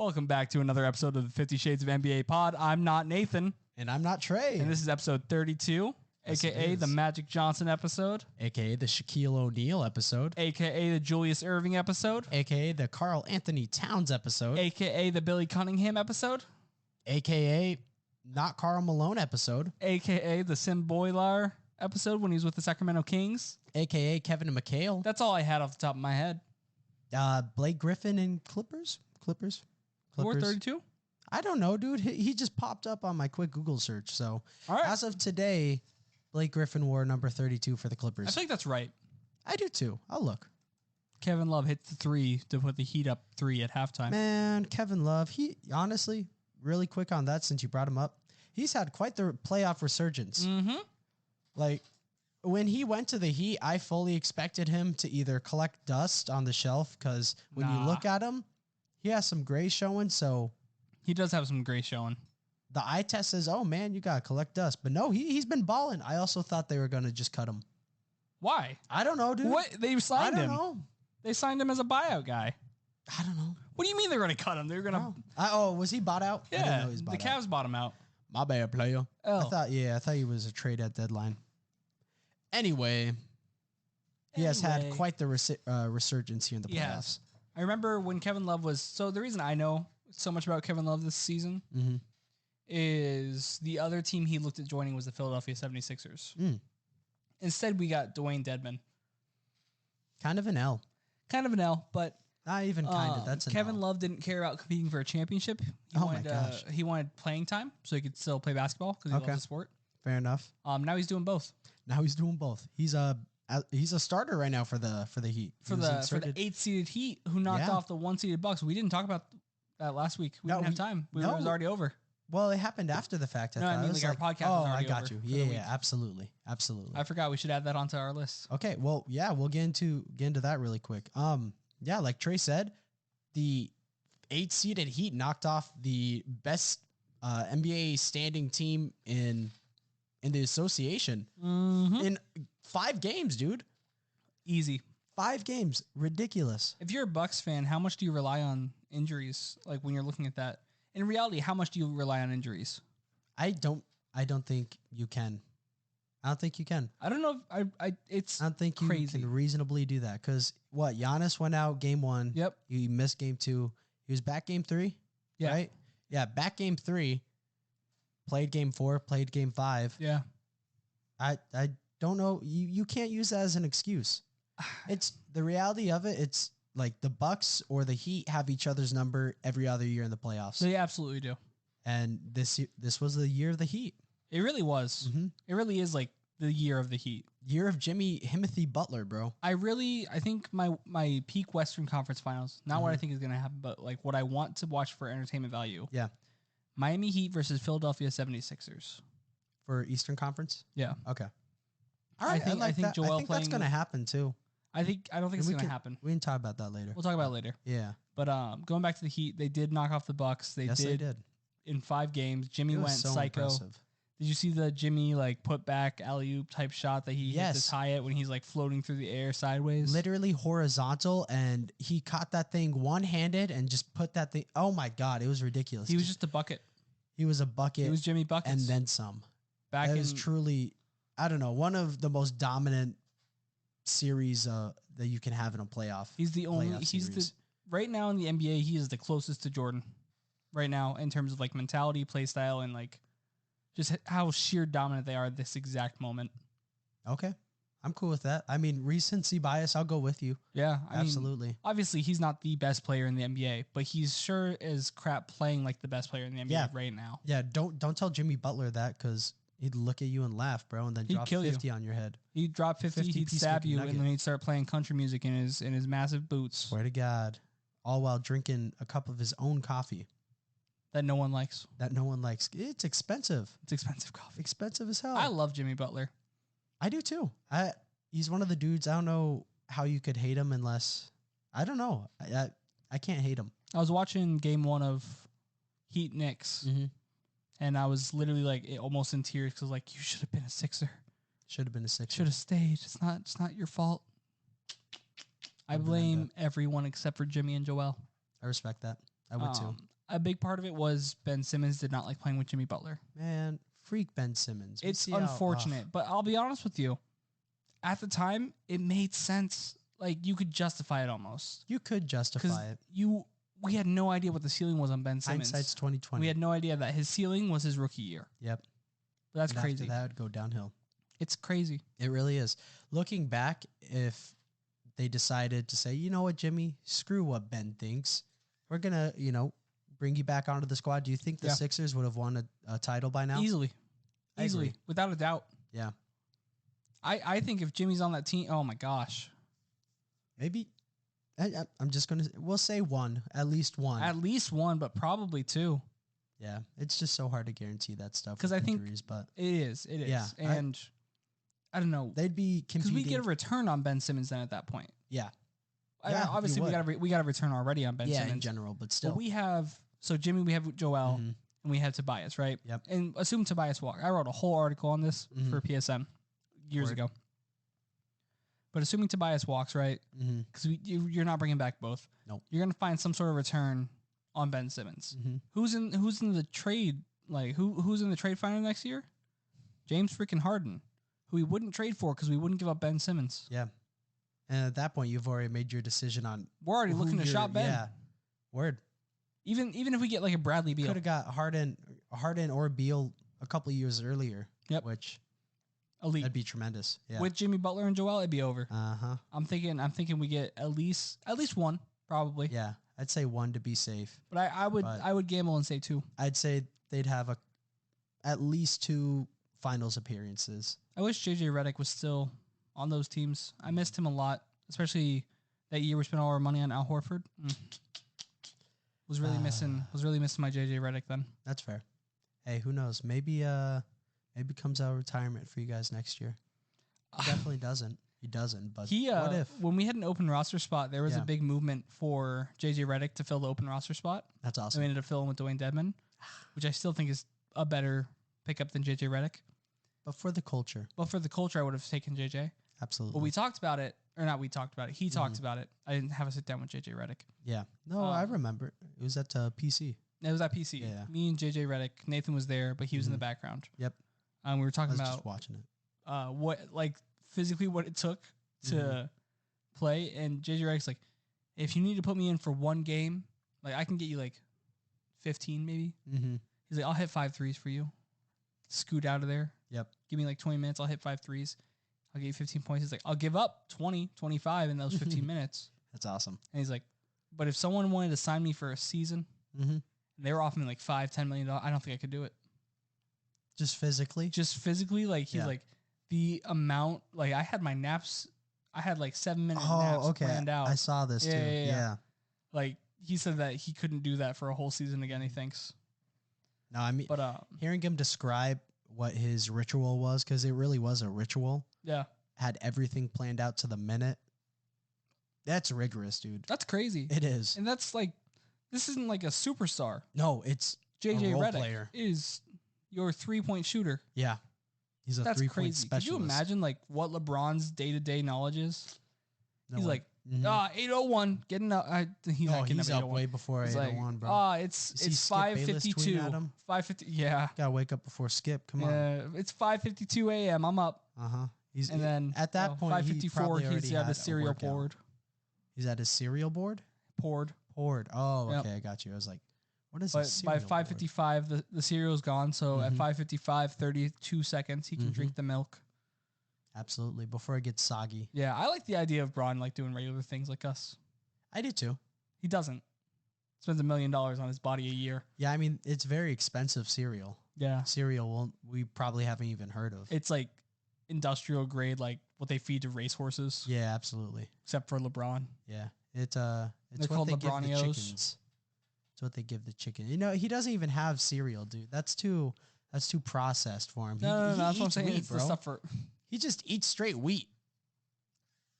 Welcome back to another episode of the 50 Shades of NBA pod. I'm not Nathan. And I'm not Trey. And this is episode 32, yes, a.k.a. the Magic Johnson episode. A.k.a. the Shaquille O'Neal episode. A.k.a. the Julius Erving episode. A.k.a. the Karl Anthony Towns episode. A.k.a. the Billy Cunningham episode. A.k.a. not Karl Malone episode. A.k.a. the Sim Boilar episode when he was with the Sacramento Kings. A.k.a. Kevin McHale. That's all I had off the top of my head. Blake Griffin and Clippers. 432? I don't know, dude. He just popped up on my quick Google search. So as of today, Blake Griffin wore number 32 for the Clippers. I think that's right. I do too. I'll look. Kevin Love hit the three to put the Heat up 3 at halftime. Man, Kevin Love, he honestly, really quick on that since you brought him up, he's had quite the playoff resurgence. Mm-hmm. Like, when he went to the Heat, I fully expected him to either collect dust on the shelf because when you look at him, he has some gray showing, so... He does have some gray showing. The eye test says, oh, man, you got to collect dust. But no, he's been balling. I also thought they were going to just cut him. Why? I don't know, dude. What? They signed him. I don't know. They signed him as a buyout guy. I don't know. What do you mean they're going to cut him? They're going to... Oh, was he bought out? Yeah, I didn't know he was bought the Cavs bought him out. My bad, player. Oh. I thought he was a trade at deadline. Anyway, he has had quite the resurgence here in the playoffs. Yes. I remember when Kevin Love was... So the reason I know so much about Kevin Love this season is the other team he looked at joining was the Philadelphia 76ers. Instead, we got Dwayne Dedmon. Kind of an L. But... Not even kind of. That's an Kevin L. Love didn't care about competing for a championship. My gosh. He wanted playing time so he could still play basketball because he loves the sport. Fair enough. Now he's doing both. He's a starter right now for the Heat. For the 8th seeded Heat who knocked off the 1 seeded Bucks. We didn't talk about that last week. We didn't have time. It was already over. Well, it happened after the fact. I mean, our podcast was already over. I got you. Yeah, absolutely. I forgot we should add that onto our list. Okay, well, yeah, we'll get into that really quick. Yeah, like Trey said, the 8th seeded Heat knocked off the best NBA standing team in the association in 5 games, dude. Easy. 5 games. Ridiculous. If you're a Bucks fan, how much do you rely on injuries? Like when you're looking at that, in reality, how much do you rely on injuries? I don't think you can. I don't think you can. I don't know. It's I don't think you can reasonably do that because Giannis went out game 1. Yep. He missed game 2. He was back game 3. Yeah. Right. Yeah. Back game 3. Played game 4. Played game 5. Yeah. I don't know. You can't use that as an excuse. It's the reality of it. It's like the Bucks or the Heat have each other's number every other year in the playoffs. They absolutely do. And this was the year of the Heat. It really was. It really is like the year of the Heat. Year of Jimmy Himothy Butler, bro. I think my peak Western Conference Finals, not what I think is going to happen, but like what I want to watch for entertainment value. Yeah. Miami Heat versus Philadelphia 76ers. For Eastern Conference? Yeah. Okay. All right. I think that's going to happen too. I don't think it's going to happen. We can talk about that later. We'll talk about it later. Yeah. But going back to the Heat, they did knock off the Bucks. They did. In 5 games. Jimmy went psycho. Impressive. Did you see the Jimmy like put back alley-oop type shot that he hit to tie it when he's like floating through the air sideways? Literally horizontal, and he caught that thing one-handed and just put that thing. Oh my God, it was ridiculous. He was just a bucket. He was a bucket. He was Jimmy Buckets. And then some. It was truly, I don't know, one of the most dominant series that you can have in a playoff. Right now in the NBA, he is the closest to Jordan right now in terms of like mentality, play style, and like just how sheer dominant they are at this exact moment. Okay. I'm cool with that. I mean, recency bias, I'll go with you. Yeah. Absolutely. Obviously, he's not the best player in the NBA, but he's sure as crap playing like the best player in the NBA right now. Yeah, don't tell Jimmy Butler that because he'd look at you and laugh, bro, and then drop 50 on your head. He'd drop 50 he'd stab you, and then he'd start playing country music in his massive boots. Swear to God. All while drinking a cup of his own coffee. That no one likes. It's expensive. It's expensive coffee. Expensive as hell. I love Jimmy Butler. I do too. He's one of the dudes. I don't know how you could hate him unless... I don't know. I can't hate him. I was watching game 1 of Heat Knicks, and I was literally like almost in tears because like, you should have been a Sixer. Should have been a Sixer. Should have stayed. It's not your fault. I blame everyone except for Jimmy and Joel. I respect that. I would too. A big part of it was Ben Simmons did not like playing with Jimmy Butler. Man, freak Ben Simmons. It's unfortunate, but I'll be honest with you. At the time, it made sense. Like, you could justify it almost. You could justify it. We had no idea what the ceiling was on Ben Simmons. Hindsight's 2020. We had no idea that his ceiling was his rookie year. Yep. But that's crazy. After that would go downhill. It's crazy. It really is. Looking back, if they decided to say, you know what, Jimmy, screw what Ben thinks. We're going to, bring you back onto the squad. Do you think the Sixers would have won a title by now? Easily. Without a doubt. Yeah. I think if Jimmy's on that team, oh my gosh. Maybe. I'm just going to, we'll say one, at least one. At least one, but probably two. Yeah. It's just so hard to guarantee that stuff. Because I think but it is. Yeah. And I don't know. They'd be competing. Because we get a return on Ben Simmons then at that point. Yeah. Obviously, we got a return already on Ben Simmons. Yeah, in general, but still. But we have, Jimmy, we have Joel, and we have Tobias, right? Yep. And assume Tobias walk. I wrote a whole article on this for PSM years ago. But assuming Tobias walks, right? Because you're not bringing back both. Nope. You're going to find some sort of return on Ben Simmons. Who's in the trade? Like, who's in the trade final next year? James freaking Harden, who we wouldn't trade for because we wouldn't give up Ben Simmons. Yeah. And at that point, you've already made your decision on. We're already looking to shop Ben. Yeah, word. Even if we get like a Bradley Beal, could have got Harden or Beal a couple of years earlier. Yep. Which elite. That'd be tremendous. Yeah. With Jimmy Butler and Joel, it'd be over. I'm thinking we get at least one probably. Yeah, I'd say one to be safe. But I would gamble and say two. I'd say they'd have at least 2 finals appearances. I wish JJ Redick was still on those teams. I missed him a lot, especially that year we spent all our money on Al Horford. Was really missing my JJ Redick then. That's fair. Hey, who knows? Maybe comes out of retirement for you guys next year. He definitely doesn't. He doesn't. But what if? When we had an open roster spot, there was a big movement for JJ Redick to fill the open roster spot. That's awesome. And we ended up filling with Dwayne Dedmon, which I still think is a better pickup than JJ Redick. But for the culture. I would have taken JJ. Absolutely. Well, we talked about it. Or not we talked about it. He talked about it. I didn't have a sit down with JJ Redick. Yeah. No, I remember. It was at PC. It was at PC. Yeah. Me and JJ Redick. Nathan was there, but he was in the background. Yep. We were talking about just watching it. What physically what it took to play, and JJ Redick's like, if you need to put me in for one game, like I can get you like 15 maybe. He's like, I'll hit 5 threes for you. Scoot out of there. Yep. Give me like 20 minutes. I'll hit 5 threes. I'll get you 15 points. He's like, I'll give up 20, 25 in those 15 minutes. That's awesome. And he's like, but if someone wanted to sign me for a season, and they were offering me like $5-10 million, I don't think I could do it. Just physically? Like he's like, the amount, like I had my naps, I had like 7-minute naps planned out. I saw this too. Yeah. Like he said that he couldn't do that for a whole season again, he thinks. No, I mean, but hearing him describe what his ritual was, because it really was a ritual. Yeah. Had everything planned out to the minute. That's rigorous, dude. That's crazy. It is. And that's like, this isn't like a superstar. No, it's JJ a role Redick player. Is your 3-point shooter. Yeah. He's a 3-point specialist. Could you imagine like what LeBron's day-to-day knowledge is? No he's way. like, 801, getting up. He's up way before 801, bro. It's 5:52. 5:50. Yeah. Gotta wake up before Skip. Come on. It's 5:52 a.m. I'm up. And then at that point, 5:54. He's at his cereal board. He's at his cereal board. Poured. Oh, okay, I got you. I was like, what is this? By 5:55, the cereal's gone. So at 5:55, 32 seconds, he can drink the milk. Absolutely, before it gets soggy. Yeah, I like the idea of Braun like doing regular things like us. I do too. He doesn't. Spends $1 million on his body a year. Yeah, I mean, it's very expensive cereal. Yeah. Cereal we probably haven't even heard of. It's like industrial grade, like what they feed to racehorses. Yeah, absolutely. Except for LeBron. Yeah. It's They're what called they give the LeBronios. chickens. It's what they give the chicken. You know, he doesn't even have cereal, dude. That's too processed for him. No, that's what I'm saying. It's the stuff for... He just eats straight wheat.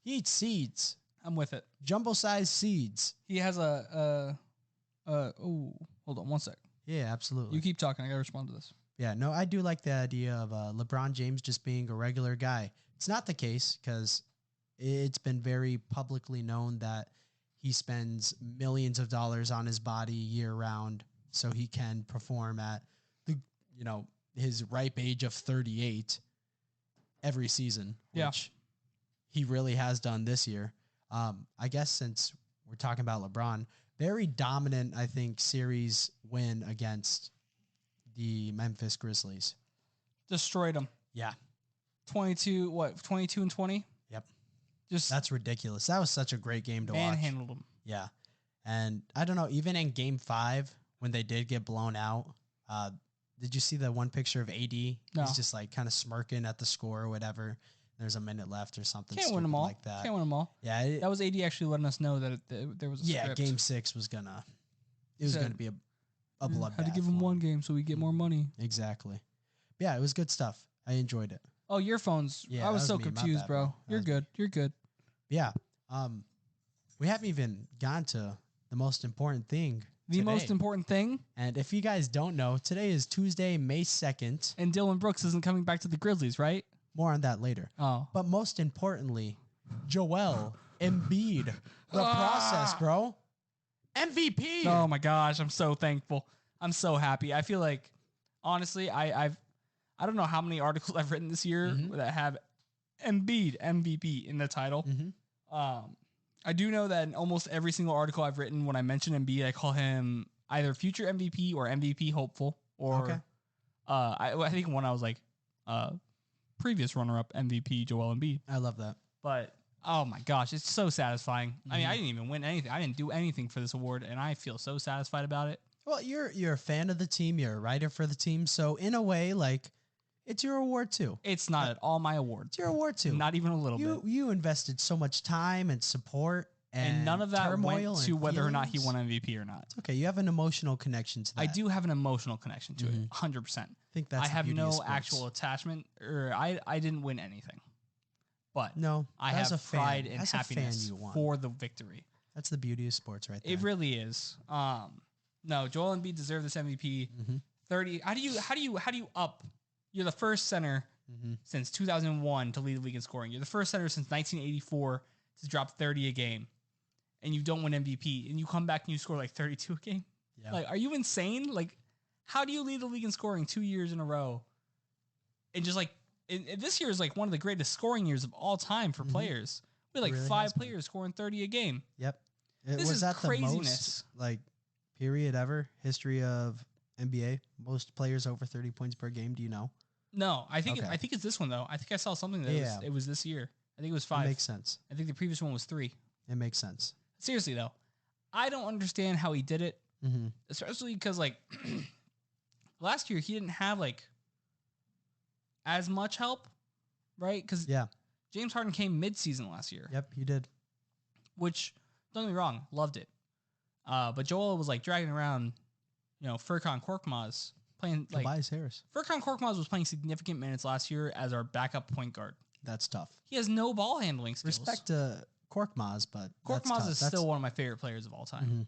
He eats seeds. I'm with it. Jumbo-sized seeds. He has hold on one sec. Yeah, absolutely. You keep talking. I got to respond to this. Yeah, no, I do like the idea of LeBron James just being a regular guy. It's not the case because it's been very publicly known that he spends millions of dollars on his body year round so he can perform at the, his ripe age of 38 every season, which he really has done this year. I guess since we're talking about LeBron, very dominant, I think, series win against the Memphis Grizzlies. Destroyed them. Yeah. 22-20? Yep. That's ridiculous. That was such a great game to watch. Manhandled them. Yeah. And I don't know, even in game 5, when they did get blown out, did you see the one picture of AD? No. He's just like kind of smirking at the score or whatever. There's a minute left or something. Can't win them all. Like that. Can't win them all. Yeah. That was AD actually letting us know that there was a script. Game 6 was going to be a bloodbath. Had to give him one game so we get more money. Exactly. Yeah, it was good stuff. I enjoyed it. Oh, your phone's. Yeah, I was so confused, bro. You're good. You're good. Yeah. We haven't even gone to the most important thing. The most important thing? And if you guys don't know, today is Tuesday, May 2nd. And Dylan Brooks isn't coming back to the Grizzlies, right? More on that later. Oh. But most importantly, Joel Embiid. The process, bro. MVP. Oh, my gosh. I'm so thankful. I'm so happy. I feel like, honestly, I don't know how many articles I've written this year that have Embiid MVP in the title. I do know that in almost every single article I've written, when I mention Embiid, I call him either future MVP or MVP hopeful. Or I think one I was like previous runner-up MVP Joel Embiid. I love that. But oh my gosh, it's so satisfying. I mean, I didn't even win anything. I didn't do anything for this award, and I feel so satisfied about it. Well, you're a fan of the team. You're a writer for the team. So in a way, like, it's your award too. It's not at all my award. It's your award too. Not even a little bit. You invested so much time and support, and none of that went to whether or not he won MVP or not. It's okay. You have an emotional connection to that. I do have an emotional connection to it, 100%. I think that's. I have no actual attachment, or I didn't win anything, but no, I have pride and happiness for the victory. That's the beauty of sports, right there. It really is. No, Joel Embiid deserved this MVP. 30. How do you up? You're the first center since 2001 to lead the league in scoring. You're the first center since 1984 to drop 30 a game, and you don't win MVP, and you come back and you score like 32 a game. Yeah. Like, are you insane? Like, how do you lead the league in scoring 2 years in a row? And just like this year is like one of the greatest scoring years of all time for players. We had like really 5 players scoring 30 a game. Yep. This is craziness. The most, period ever history of NBA? Most players over 30 points per game. Do you know? No, I think it's this one though. I think I saw something that it was this year. I think it was 5. It makes sense. I think the previous one was 3. It makes sense. Seriously though, I don't understand how he did it, especially because like last year he didn't have like as much help, right? Because James Harden came mid-season last year. Yep, he did. Which, don't get me wrong, loved it. But Joel was like dragging around, Furkan Korkmaz playing like Tobias Harris. Furkan Korkmaz was playing significant minutes last year as our backup point guard. That's tough. He has no ball handling skills. Respect to Korkmaz, but Korkmaz is still one of my favorite players of all time.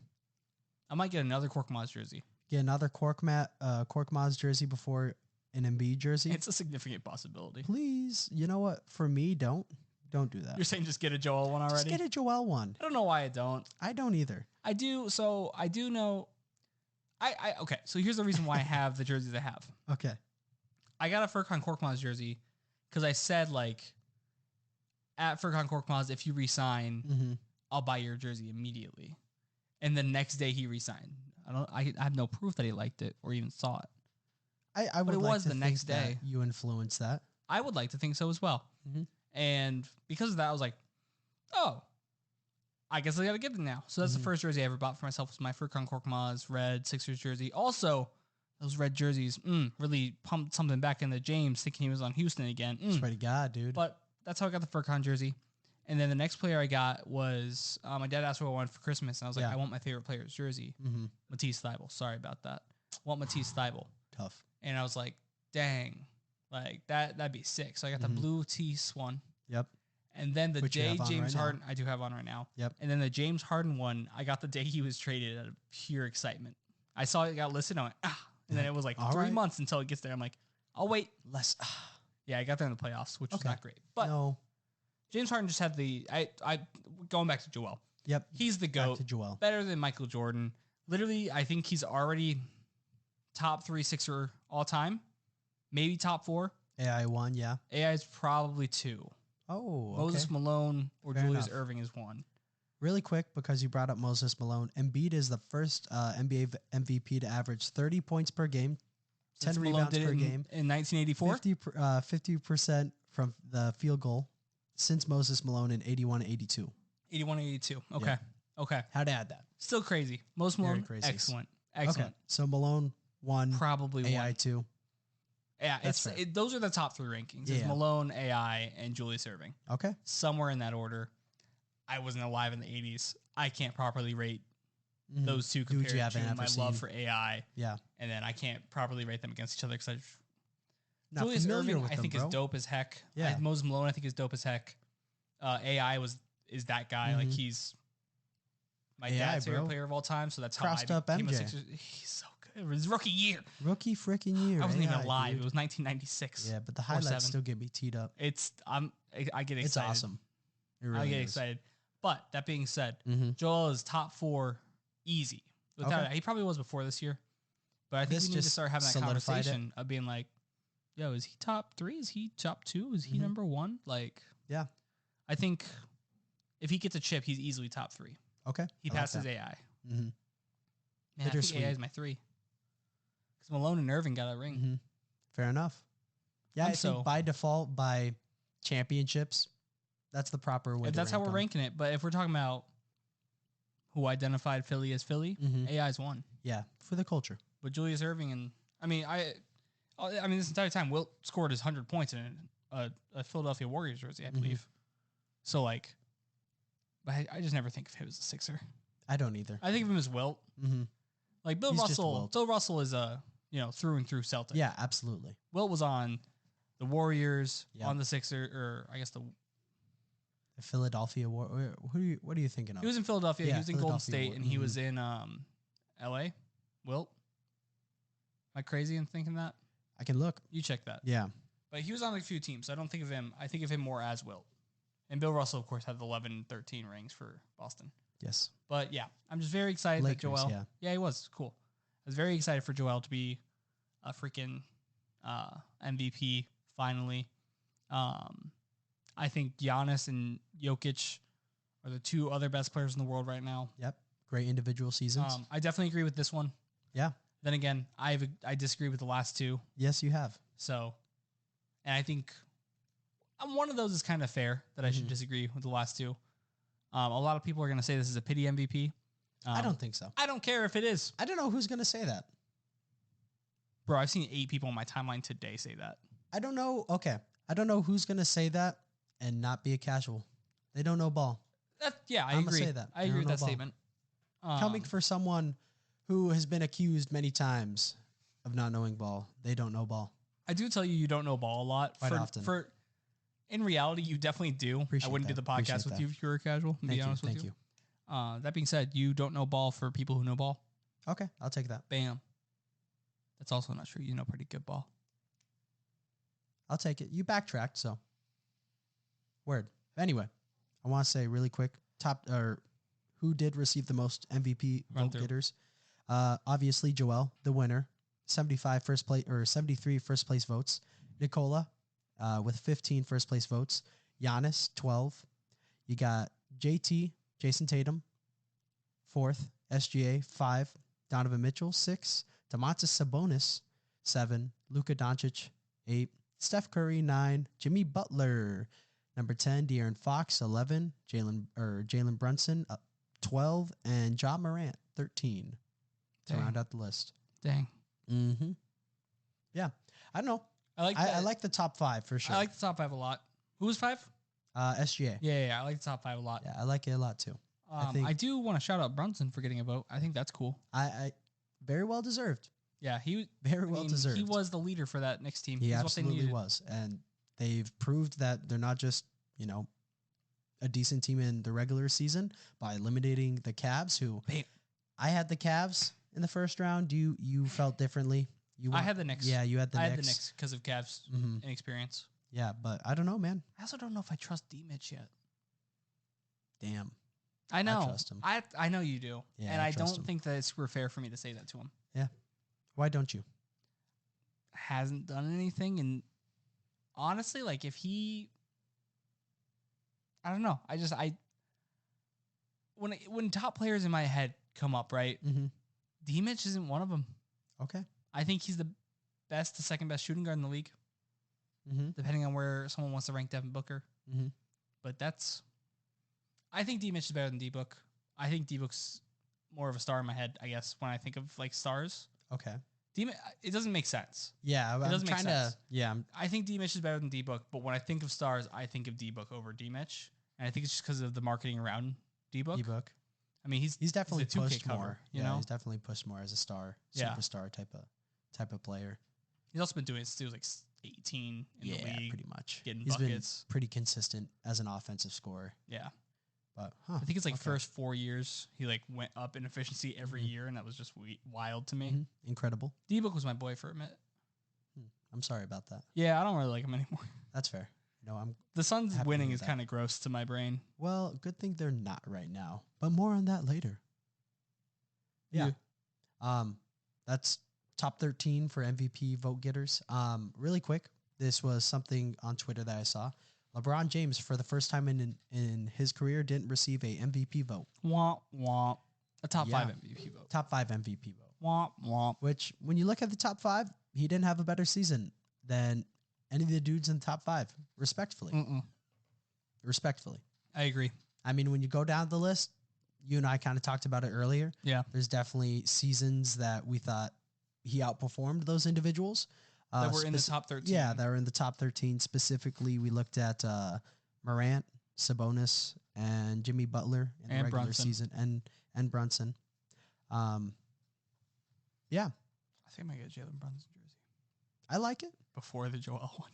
I might get another Korkmaz jersey. Get another Korkmaz jersey before an Embiid jersey. It's a significant possibility. Please, you know what? For me, don't do that. You're saying just get a Joel one already? Just get a Joel one. I don't know why I don't. I don't either. I do. So I do know. Okay. So here's the reason why I have the jerseys I have. Okay. I got a Furkan Korkmaz jersey because I said at Furkan Korkmaz, if you resign, I'll buy your jersey immediately. And the next day he resigned. I have no proof that he liked it or even saw it. I would. But it was the next day. You influenced that. I would like to think so as well. And because of that, I was like, oh, I guess I got to get it now. So that's the first jersey I ever bought for myself, was my Furkan Korkmaz red Sixers jersey. Also, those red jerseys really pumped something back into James, thinking he was on Houston again. Swear to God, dude. But that's how I got the Furkan jersey. And then the next player I got was, my dad asked what I wanted for Christmas, and I was like, I want my favorite player's jersey. Matisse Thybulle. Sorry about that. I want Matisse Thybulle. Tough. And I was like, dang, like that'd be sick. So I got the blue Matisse one. Yep. And then the day James Harden, I do have on right now. Yep. And then the James Harden one, I got the day he was traded out of pure excitement. I saw it got listed, and I went, ah. And then it was like 3 months until it gets there. I'm like, I'll wait. Yeah, I got there in the playoffs, which was not great. But James Harden just had I going back to Joel. Yep. He's the GOAT. Back to Joel. Better than Michael Jordan. Literally, I think he's already top 3 Sixer all time. Maybe top 4. AI 1, yeah. AI is probably 2. Oh, okay. Moses Malone or Fair Julius enough. Erving is 1. Really quick, because you brought up Moses Malone, Embiid is the first NBA MVP to average 30 points per game, 10 rebounds per game. In 1984? 50% from the field goal since Moses Malone in 81-82. 81-82. Okay. Yeah. Okay. How'd add that? Still crazy. Most Malone, crazy. excellent. Excellent. Okay. So Malone 1, Probably AI 1. 2. Yeah, those are the top 3 rankings. It's Malone, AI, and Julius Erving. Okay. Somewhere in that order. I wasn't alive in the 80s. I can't properly rate those two compared to my love for AI. Yeah. And then I can't properly rate them against each other because Julius Erving, I think, is dope as heck. Yeah. Moses Malone, I think, is dope as heck. AI is that guy. Like, he's my dad's favorite player of all time, so that's how I became a Sixers. He's so good. It was his rookie year. Rookie freaking year. I wasn't even alive. Dude. It was 1996. Yeah, but the highlights still get me teed up. I get excited. It's awesome. It really I get excited. But that being said, Joel is top 4 easy. He probably was before this year. But I think we need to start having that conversation of being like, yo, is he top 3? Is he top 2? Is he number 1? Like, yeah. I think if he gets a chip, he's easily top 3. Okay. He passes AI. Man, I think AI is my 3. Because Malone and Irving got a ring. Fair enough. Yeah, I think by default, by championships, that's the proper way. That's how we're ranking it. But if we're talking about who identified Philly as Philly, AI is 1. Yeah, for the culture. But Julius Erving and this entire time, Wilt scored his 100 points in a Philadelphia Warriors jersey, I believe. So but I just never think of him as a Sixer. I don't either. I think of him as Wilt. Like Bill Russell. Bill Russell is a through and through Celtic. Yeah, absolutely. Wilt was on the Warriors, on the Sixer, or I guess the Philadelphia War. What are you thinking of? He was in Philadelphia. He was in Golden State, and he was in L.A. Wilt. Am I crazy in thinking that? I can look. You check that. Yeah. But he was on a few teams, so I don't think of him. I think of him more as Wilt. And Bill Russell, of course, had the 11, 13 rings for Boston. Yes. But yeah, I'm just very excited that Joel. Yeah, he was cool. I was very excited for Joel to be a freaking MVP finally. I think Giannis and Jokic are the 2 other best players in the world right now. Yep. Great individual seasons. I definitely agree with this one. Yeah. Then again, I disagree with the last 2. Yes, you have. So, and I think one of those is kind of fair that I should disagree with the last 2. A lot of people are going to say this is a pity MVP. I don't think so. I don't care if it is. I don't know who's going to say that. Bro, I've seen 8 people on my timeline today say that. I don't know. Okay. I don't know who's going to say that and not be a casual. They don't know ball. I agree. Say that. I agree with that statement. Coming for someone who has been accused many times of not knowing ball. They don't know ball. I do tell you don't know ball a lot. Quite often. In reality, you definitely do. I wouldn't do the podcast with you if you were a casual, to be honest with you. That being said, you don't know ball for people who know ball. Okay, I'll take that. Bam. That's also not true. You know pretty good ball. I'll take it. You backtracked, so. Word. Anyway, I want to say really quick, who did receive the most MVP vote getters? Obviously, Joel, the winner, 73 first place votes. Nicola, with 15 first place votes. Giannis, 12. You got JT, Jason Tatum, 4th. SGA, 5. Donovan Mitchell, 6. Domantas Sabonis, 7. Luka Doncic, 8. Steph Curry, 9. Jimmy Butler, number 10. De'Aaron Fox, 11. Jalen Brunson, 12. And Ja Morant, 13. To round out the list. Dang. Mm-hmm. Yeah. I don't know. I like the top 5 for sure. I like the top 5 a lot. Who was 5? SGA. Yeah. I like the top 5 a lot. Yeah, I like it a lot too. I do want to shout out Brunson for getting a vote. I think that's cool. I very well deserved. Yeah, he very well deserved. He was the leader for that Knicks team. He absolutely was, and they've proved that they're not just a decent team in the regular season by eliminating the Cavs. I had the Cavs in the first round. You felt differently. I had the Knicks. Yeah, you had the Knicks. I had the Knicks because of Cavs' inexperience. Yeah, but I don't know, man. I also don't know if I trust D-Mitch yet. Damn. I know. I trust him. I know you do. Yeah, and I don't him. think that it's super fair for me to say that to him. Yeah. Why don't you? Hasn't done anything. And honestly, like if he, I don't know. When top players in my head come up, right? Mm-hmm. D-Mitch isn't one of them. Okay. I think he's the best to second best shooting guard in the league, depending on where someone wants to rank Devin Booker. Mm-hmm. But I think D-Mitch is better than D-Book. I think D-Book's more of a star in my head, I guess, when I think of like stars. Okay. It doesn't make sense. Yeah, it doesn't make sense. Yeah. I think D-Mitch is better than D-Book, but when I think of stars, I think of D-Book over D-Mitch. And I think it's just because of the marketing around D-Book. D-Book. I mean, he's definitely pushed cover, more. You know? He's definitely pushed more as a star, superstar type of player. He's also been doing it since he was like 18 in the league. Pretty much. Getting He's buckets. Been pretty consistent as an offensive scorer. Yeah. But I think it's like first 4 years, he like went up in efficiency every year, and that was just wild to me. Mm-hmm. Incredible. D-Book was my boy for a minute. I'm sorry about that. Yeah, I don't really like him anymore. That's fair. No, the Suns winning is kind of gross to my brain. Well, good thing they're not right now, but more on that later. Yeah. That's top 13 for MVP vote getters. Really quick, this was something on Twitter that I saw. LeBron James, for the first time in his career, didn't receive a MVP vote. Womp womp. A top 5 MVP vote. Top 5 MVP vote. Womp womp. Which, when you look at the top 5, he didn't have a better season than any of the dudes in the top 5. Respectfully. Respectfully. I agree. I mean, when you go down the list, you and I kind of talked about it earlier. Yeah. There's definitely seasons that we thought he outperformed those individuals. That were in the top 13. Yeah, that were in the top 13. Specifically, we looked at Morant, Sabonis, and Jimmy Butler in the regular Brunson. season, and Brunson. Yeah. I think I might get a Jalen Brunson jersey. I like it. Before the Joel one.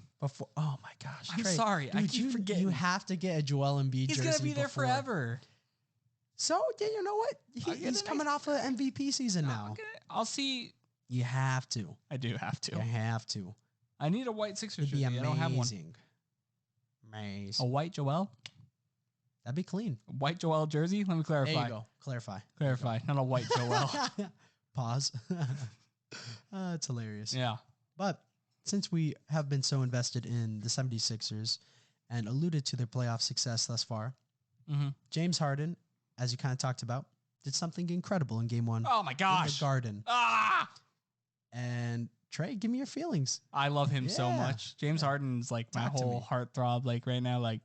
Oh my gosh. I'm Trey, sorry. dude, I keep forgetting. You have to get a Joel Embiid jersey. He's going to be there forever. So, yeah, you know what? He's coming off an MVP season now. I'll see. You have to. I do have to. You have to. I need a white Sixers jersey. Amazing. I don't have one. Amazing. A white Joel? That'd be clean. A white Joel jersey? Let me clarify. There you go. Clarify. Not a white Joel. Pause. It's hilarious. Yeah. But since we have been so invested in the 76ers and alluded to their playoff success thus far, James Harden, as you kind of talked about, did something incredible in game 1. Oh my gosh. In the Garden. And Trey, give me your feelings. I love him so much. James Harden's like my whole heartthrob. Like right now, like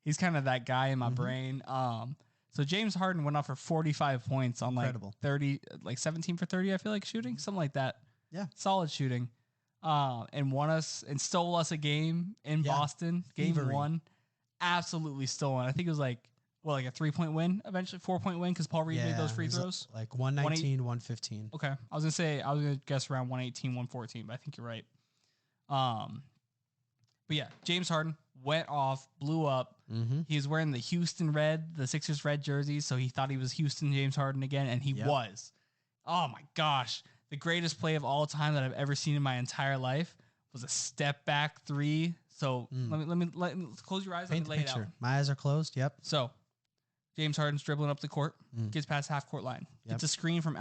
he's kind of that guy in my brain. So James Harden went off for 45 points on like 30, like 17 for 30. I feel like shooting something like that. Yeah, solid shooting. And stole us a game in Boston. Game 1, absolutely stolen. I think it was like a 3-point win eventually, 4-point win because Paul Reed made those free throws. Like 119, 115. Okay. I was gonna guess around 118, 114, but I think you're right. But yeah, James Harden went off, blew up. He was wearing the Houston red, the Sixers red jersey, so he thought he was Houston James Harden again, and he was. Oh my gosh. The greatest play of all time that I've ever seen in my entire life was a step back 3. So let me close your eyes. Paint let me lay the picture. it out. My eyes are closed. Yep. So James Harden's dribbling up the court, gets past half court line. Gets a screen from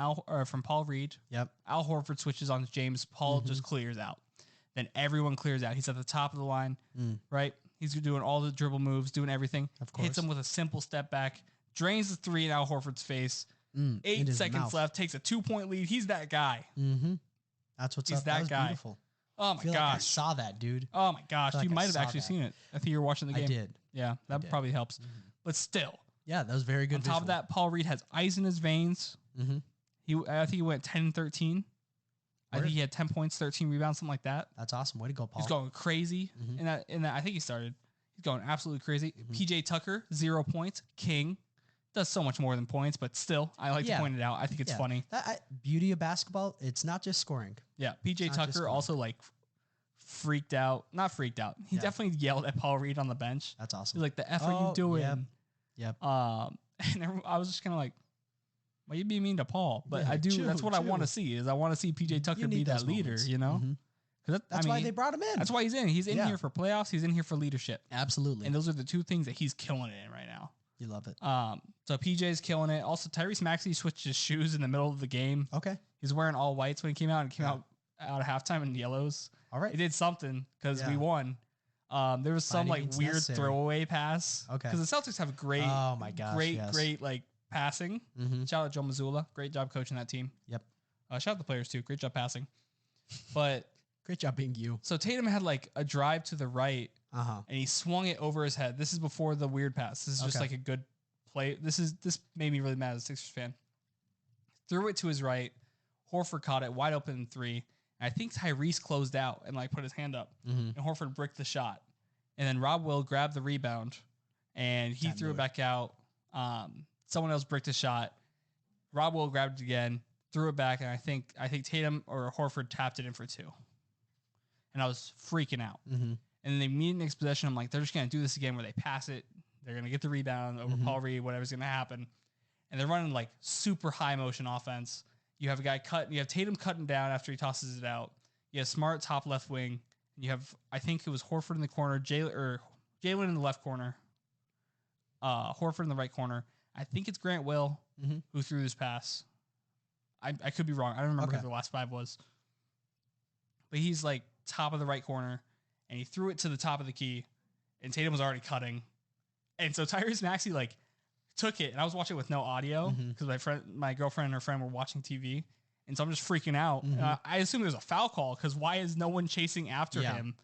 Paul Reed. Yep. Al Horford switches on to James. Paul just clears out. Then everyone clears out. He's at the top of the line, right? He's doing all the dribble moves, doing everything. Of course. Hits him with a simple step back, drains the 3 in Al Horford's face. 8 seconds left, takes a 2-point lead. He's that guy. That's what's He's up. that was guy. Beautiful. Oh my gosh. gosh. Like I saw that, dude. Oh my gosh. Like You might have actually seen it. I think you were watching the game. I did. Yeah, that probably helps. But still. Yeah, that was very good. On top of that, Paul Reed has ice in his veins. I think he went 10-13. I think he had 10 points, 13 rebounds, something like that. That's awesome. Way to go, Paul. He's going crazy. In that, I think he started. He's going absolutely crazy. PJ Tucker, 0 points. King does so much more than points, but still, I like to point it out. I think it's funny. Beauty of basketball, it's not just scoring. Yeah, PJ Tucker also like freaked out. Not freaked out. He definitely yelled at Paul Reed on the bench. That's awesome. He's like, "The F are you doing?" Yep. And I was just kind of like, "Why you being mean to Paul?" But I do. That's what I want to see. Is I want to see PJ Tucker be that leader. Moments. You know. That's why they brought him in. That's why he's in. He's in here for playoffs. He's in here for leadership. Absolutely. And those are the two things that he's killing it in right now. You love it. So PJ's killing it. Also, Tyrese Maxey switched his shoes in the middle of the game. Okay. He's wearing all whites when he came out and came out of halftime in yellows. All right. He did something because we won. There was some like weird throwaway pass. Okay. Because the Celtics have great, oh my gosh, great like passing. Shout out Joe Mazzulla. Great job coaching that team. Yep. Shout out the players too. Great job passing. But great job being you. So Tatum had like a drive to the right. And he swung it over his head. This is before the weird pass. This is just like a good play. This made me really mad as a Sixers fan. Threw it to his right. Horford caught it wide open in 3. And I think Tyrese closed out and like put his hand up. And Horford bricked the shot. And then Rob Will grabbed the rebound and he threw it back out. Someone else bricked a shot. Rob Will grabbed it again, threw it back, and I think Tatum or Horford tapped it in for 2. And I was freaking out. And then they immediately next possession, I'm like, they're just going to do this again where they pass it. They're going to get the rebound over Paul Reed, whatever's going to happen. And they're running like super high motion offense. You have a guy you have Tatum cutting down after he tosses it out. You have Smart top left wing. And you have, I think it was Horford in the corner, Jalen in the left corner, Horford in the right corner. I think it's Grant Will who threw this pass. I could be wrong. I don't remember who the last 5 was. But he's like top of the right corner. And he threw it to the top of the key, and Tatum was already cutting. And so Tyrese Maxey like took it, and I was watching with no audio because my girlfriend and her friend were watching TV, and so I'm just freaking out. I assume there's a foul call because why is no one chasing after him?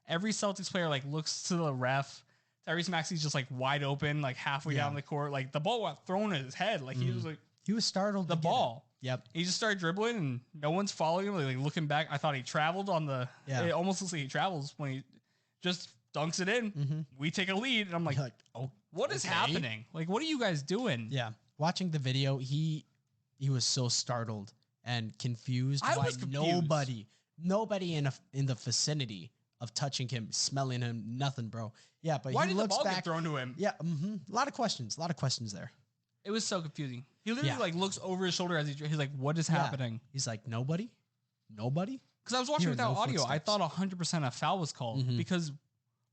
Every Celtics player like looks to the ref. Tyrese Maxey's just like wide open, like halfway down the court. Like the ball got thrown at his head. Like he was startled. The ball. Yep. He just started dribbling and no one's following him. Like looking back, I thought he traveled on the. It almost looks like he travels when he just dunks it in. We take a lead, and I'm like, oh, what is happening? Like, what are you guys doing? Yeah. Watching the video, he was so startled and confused. I was confused. Nobody in the vicinity of touching him, smelling him, nothing, bro. Yeah, but why he did looks the ball back, get thrown to him? Yeah, a lot of questions there. It was so confusing. He literally like looks over his shoulder as he's like, "What is happening?" He's like, "Nobody." Because I was watching without audio. Footsteps. I thought 100% a foul was called because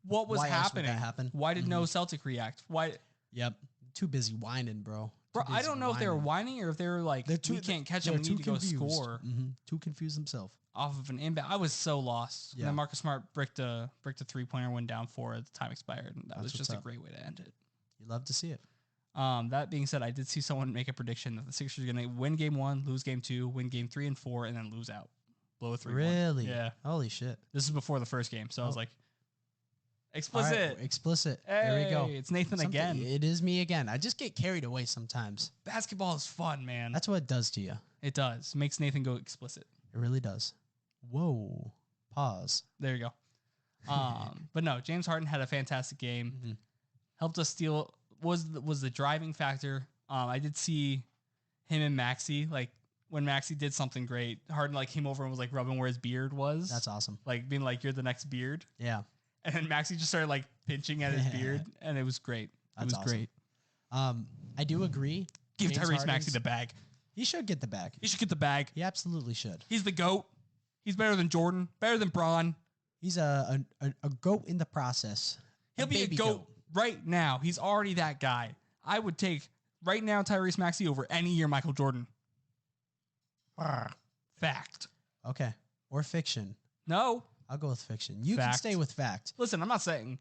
what was happening? Why did no Celtic react? Why? Yep, too busy whining, bro. Bro, I don't know if they were whining or if they were like, we can't catch him. We need to go score. Too confused himself off of an inbound. I was so lost. Yeah. And then Marcus Smart bricked a 3-pointer, went down 4 as the time expired, and that was just a great way to end it. You love to see it. That being said, I did see someone make a prediction that the Sixers are going to win game 1, lose game 2, win game 3 and 4, and then lose out. Blow a 3-1. Really? Yeah. Holy shit. This is before the first game, so I was like, explicit. Right, explicit. Hey, there we go. It's Nathan again. It is me again. I just get carried away sometimes. Basketball is fun, man. That's what it does to you. It does. It makes Nathan go explicit. It really does. Whoa. Pause. There you go. But no, James Harden had a fantastic game. Helped us steal. Was the driving factor. I did see him and Maxey, like when Maxey did something great, Harden like came over and was like rubbing where his beard was. That's awesome. Like being like, you're the next beard. Yeah. And then Maxey just started like pinching at his beard, and it was great. It was great. I do agree. Give Tyrese Maxey the bag. He should get the bag. He should get the bag. He absolutely should. He's the GOAT. He's better than Jordan, better than Bron. He's a GOAT in the process. He'll be a GOAT right now. He's already that guy. I would take right now Tyrese Maxey over any year Michael Jordan. Fact. Okay. Or fiction. No. I'll go with fiction. You can stay with fact. Listen, I'm not saying.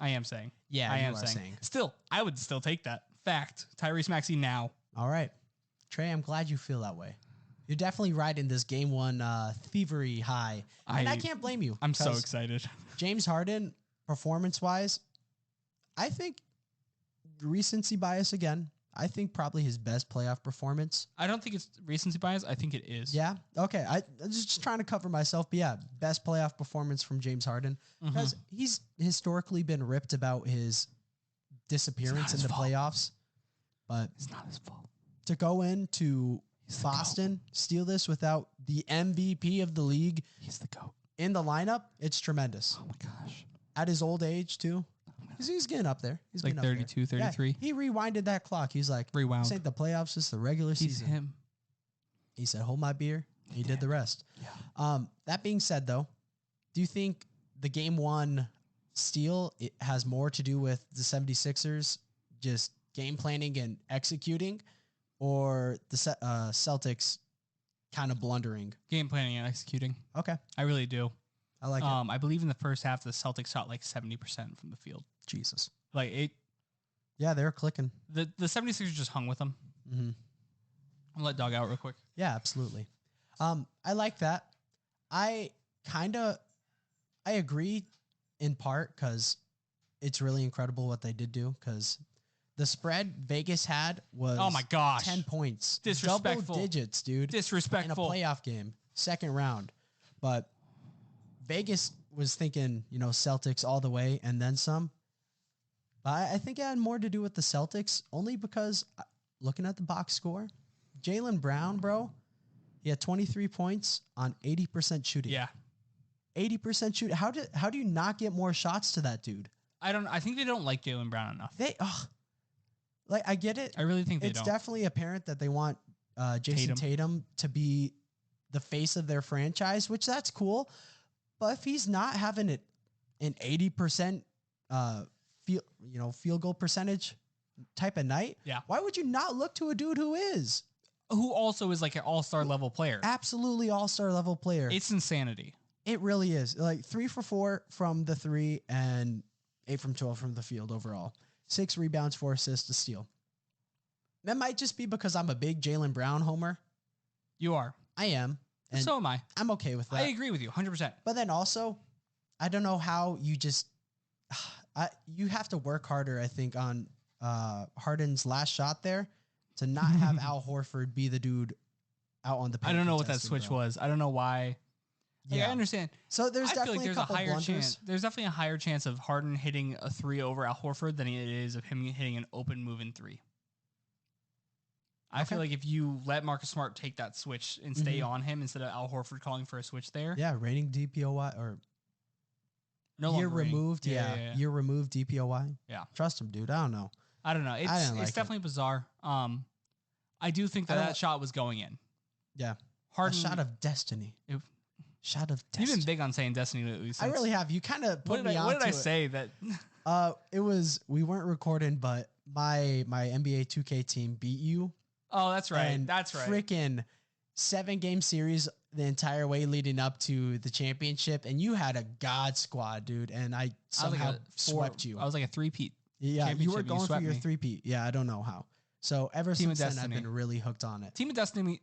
I am saying. Yeah, I am saying. Still, I would still take that. Fact. Tyrese Maxey now. All right. Trey, I'm glad you feel that way. You're definitely riding this game 1 thievery high. And I can't blame you. I'm so excited. James Harden, performance-wise, I think recency bias again. I think probably his best playoff performance. I don't think it's recency bias. I think it is. Yeah? Okay. I'm just trying to cover myself. But yeah, best playoff performance from James Harden. Because he's historically been ripped about his disappearance in the playoffs. But it's not his fault. To go into Boston, steal this without the MVP of the league. He's the GOAT. In the lineup, it's tremendous. Oh, my gosh. At his old age, too. He's getting up there. He's like 32, 33. Yeah, he rewinded that clock. He's like, this ain't the playoffs, it's the regular season. He's him. He said, hold my beer. He did the rest. Yeah. That being said, though, do you think the game 1 steal it has more to do with the 76ers just game planning and executing, or the Celtics kind of blundering? Game planning and executing. Okay. I really do. I like it. I believe in the first half, the Celtics shot like 70% from the field. Jesus. Like it. Yeah, they were clicking. The 76ers just hung with them. Mm-hmm. I'll let Dog out real quick. Yeah, absolutely. I like that. I agree in part because it's really incredible what they did do, because the spread Vegas had was, oh my gosh, 10 points. Disrespectful. Double digits, dude. Disrespectful. In a playoff game, second round. But Vegas was thinking, Celtics all the way and then some. But I think it had more to do with the Celtics, only because looking at the box score, Jaylen Brown, bro, he had 23 points on 80% shooting. Yeah. 80% shooting. How do you not get more shots to that dude? I think they don't like Jaylen Brown enough. I get it. I really think they don't. It's don't. definitely apparent that they want Jason Tatum to be the face of their franchise, which that's cool. But if he's not having an 80% field goal percentage type of night, why would you not look to a dude who also is like an all-star level player? Absolutely all-star level player. It's insanity. It really is. Like 3 for 4 from the 3 and 8 from 12 from the field overall. 6 rebounds, 4 assists, a steal. That might just be because I'm a big Jaylen Brown homer. You are. I am. And so am I. I'm okay with that. I agree with you 100%. But then also, I don't know how you just you have to work harder, I think, on Harden's last shot there to not have Al Horford be the dude out on the paint. I don't know what that switch was. I don't know why. Yeah, I understand. So there's definitely a higher chance. There's definitely a higher chance of Harden hitting a 3 over Al Horford than it is of him hitting an open moving 3. I feel like if you let Marcus Smart take that switch and stay on him instead of Al Horford calling for a switch there. Yeah, rating DPOY or no year removed. Year removed DPOY. Yeah. Trust him, dude. I don't know. It's definitely bizarre. I do think that shot was going in. Yeah. Harden, a shot of destiny. Shot of destiny. You've been big on saying destiny lately. I really have. You kind of put me on. What did I say that? It was, we weren't recording, but my NBA 2K team beat you. Oh, that's right. And that's right. Freaking 7-game series the entire way leading up to the championship, and you had a god squad, dude. And I somehow swept you. I was like a 3-peat. Yeah, you were going for your 3-peat. Yeah, I don't know how. So ever since then, I've been really hooked on it. Team of Destiny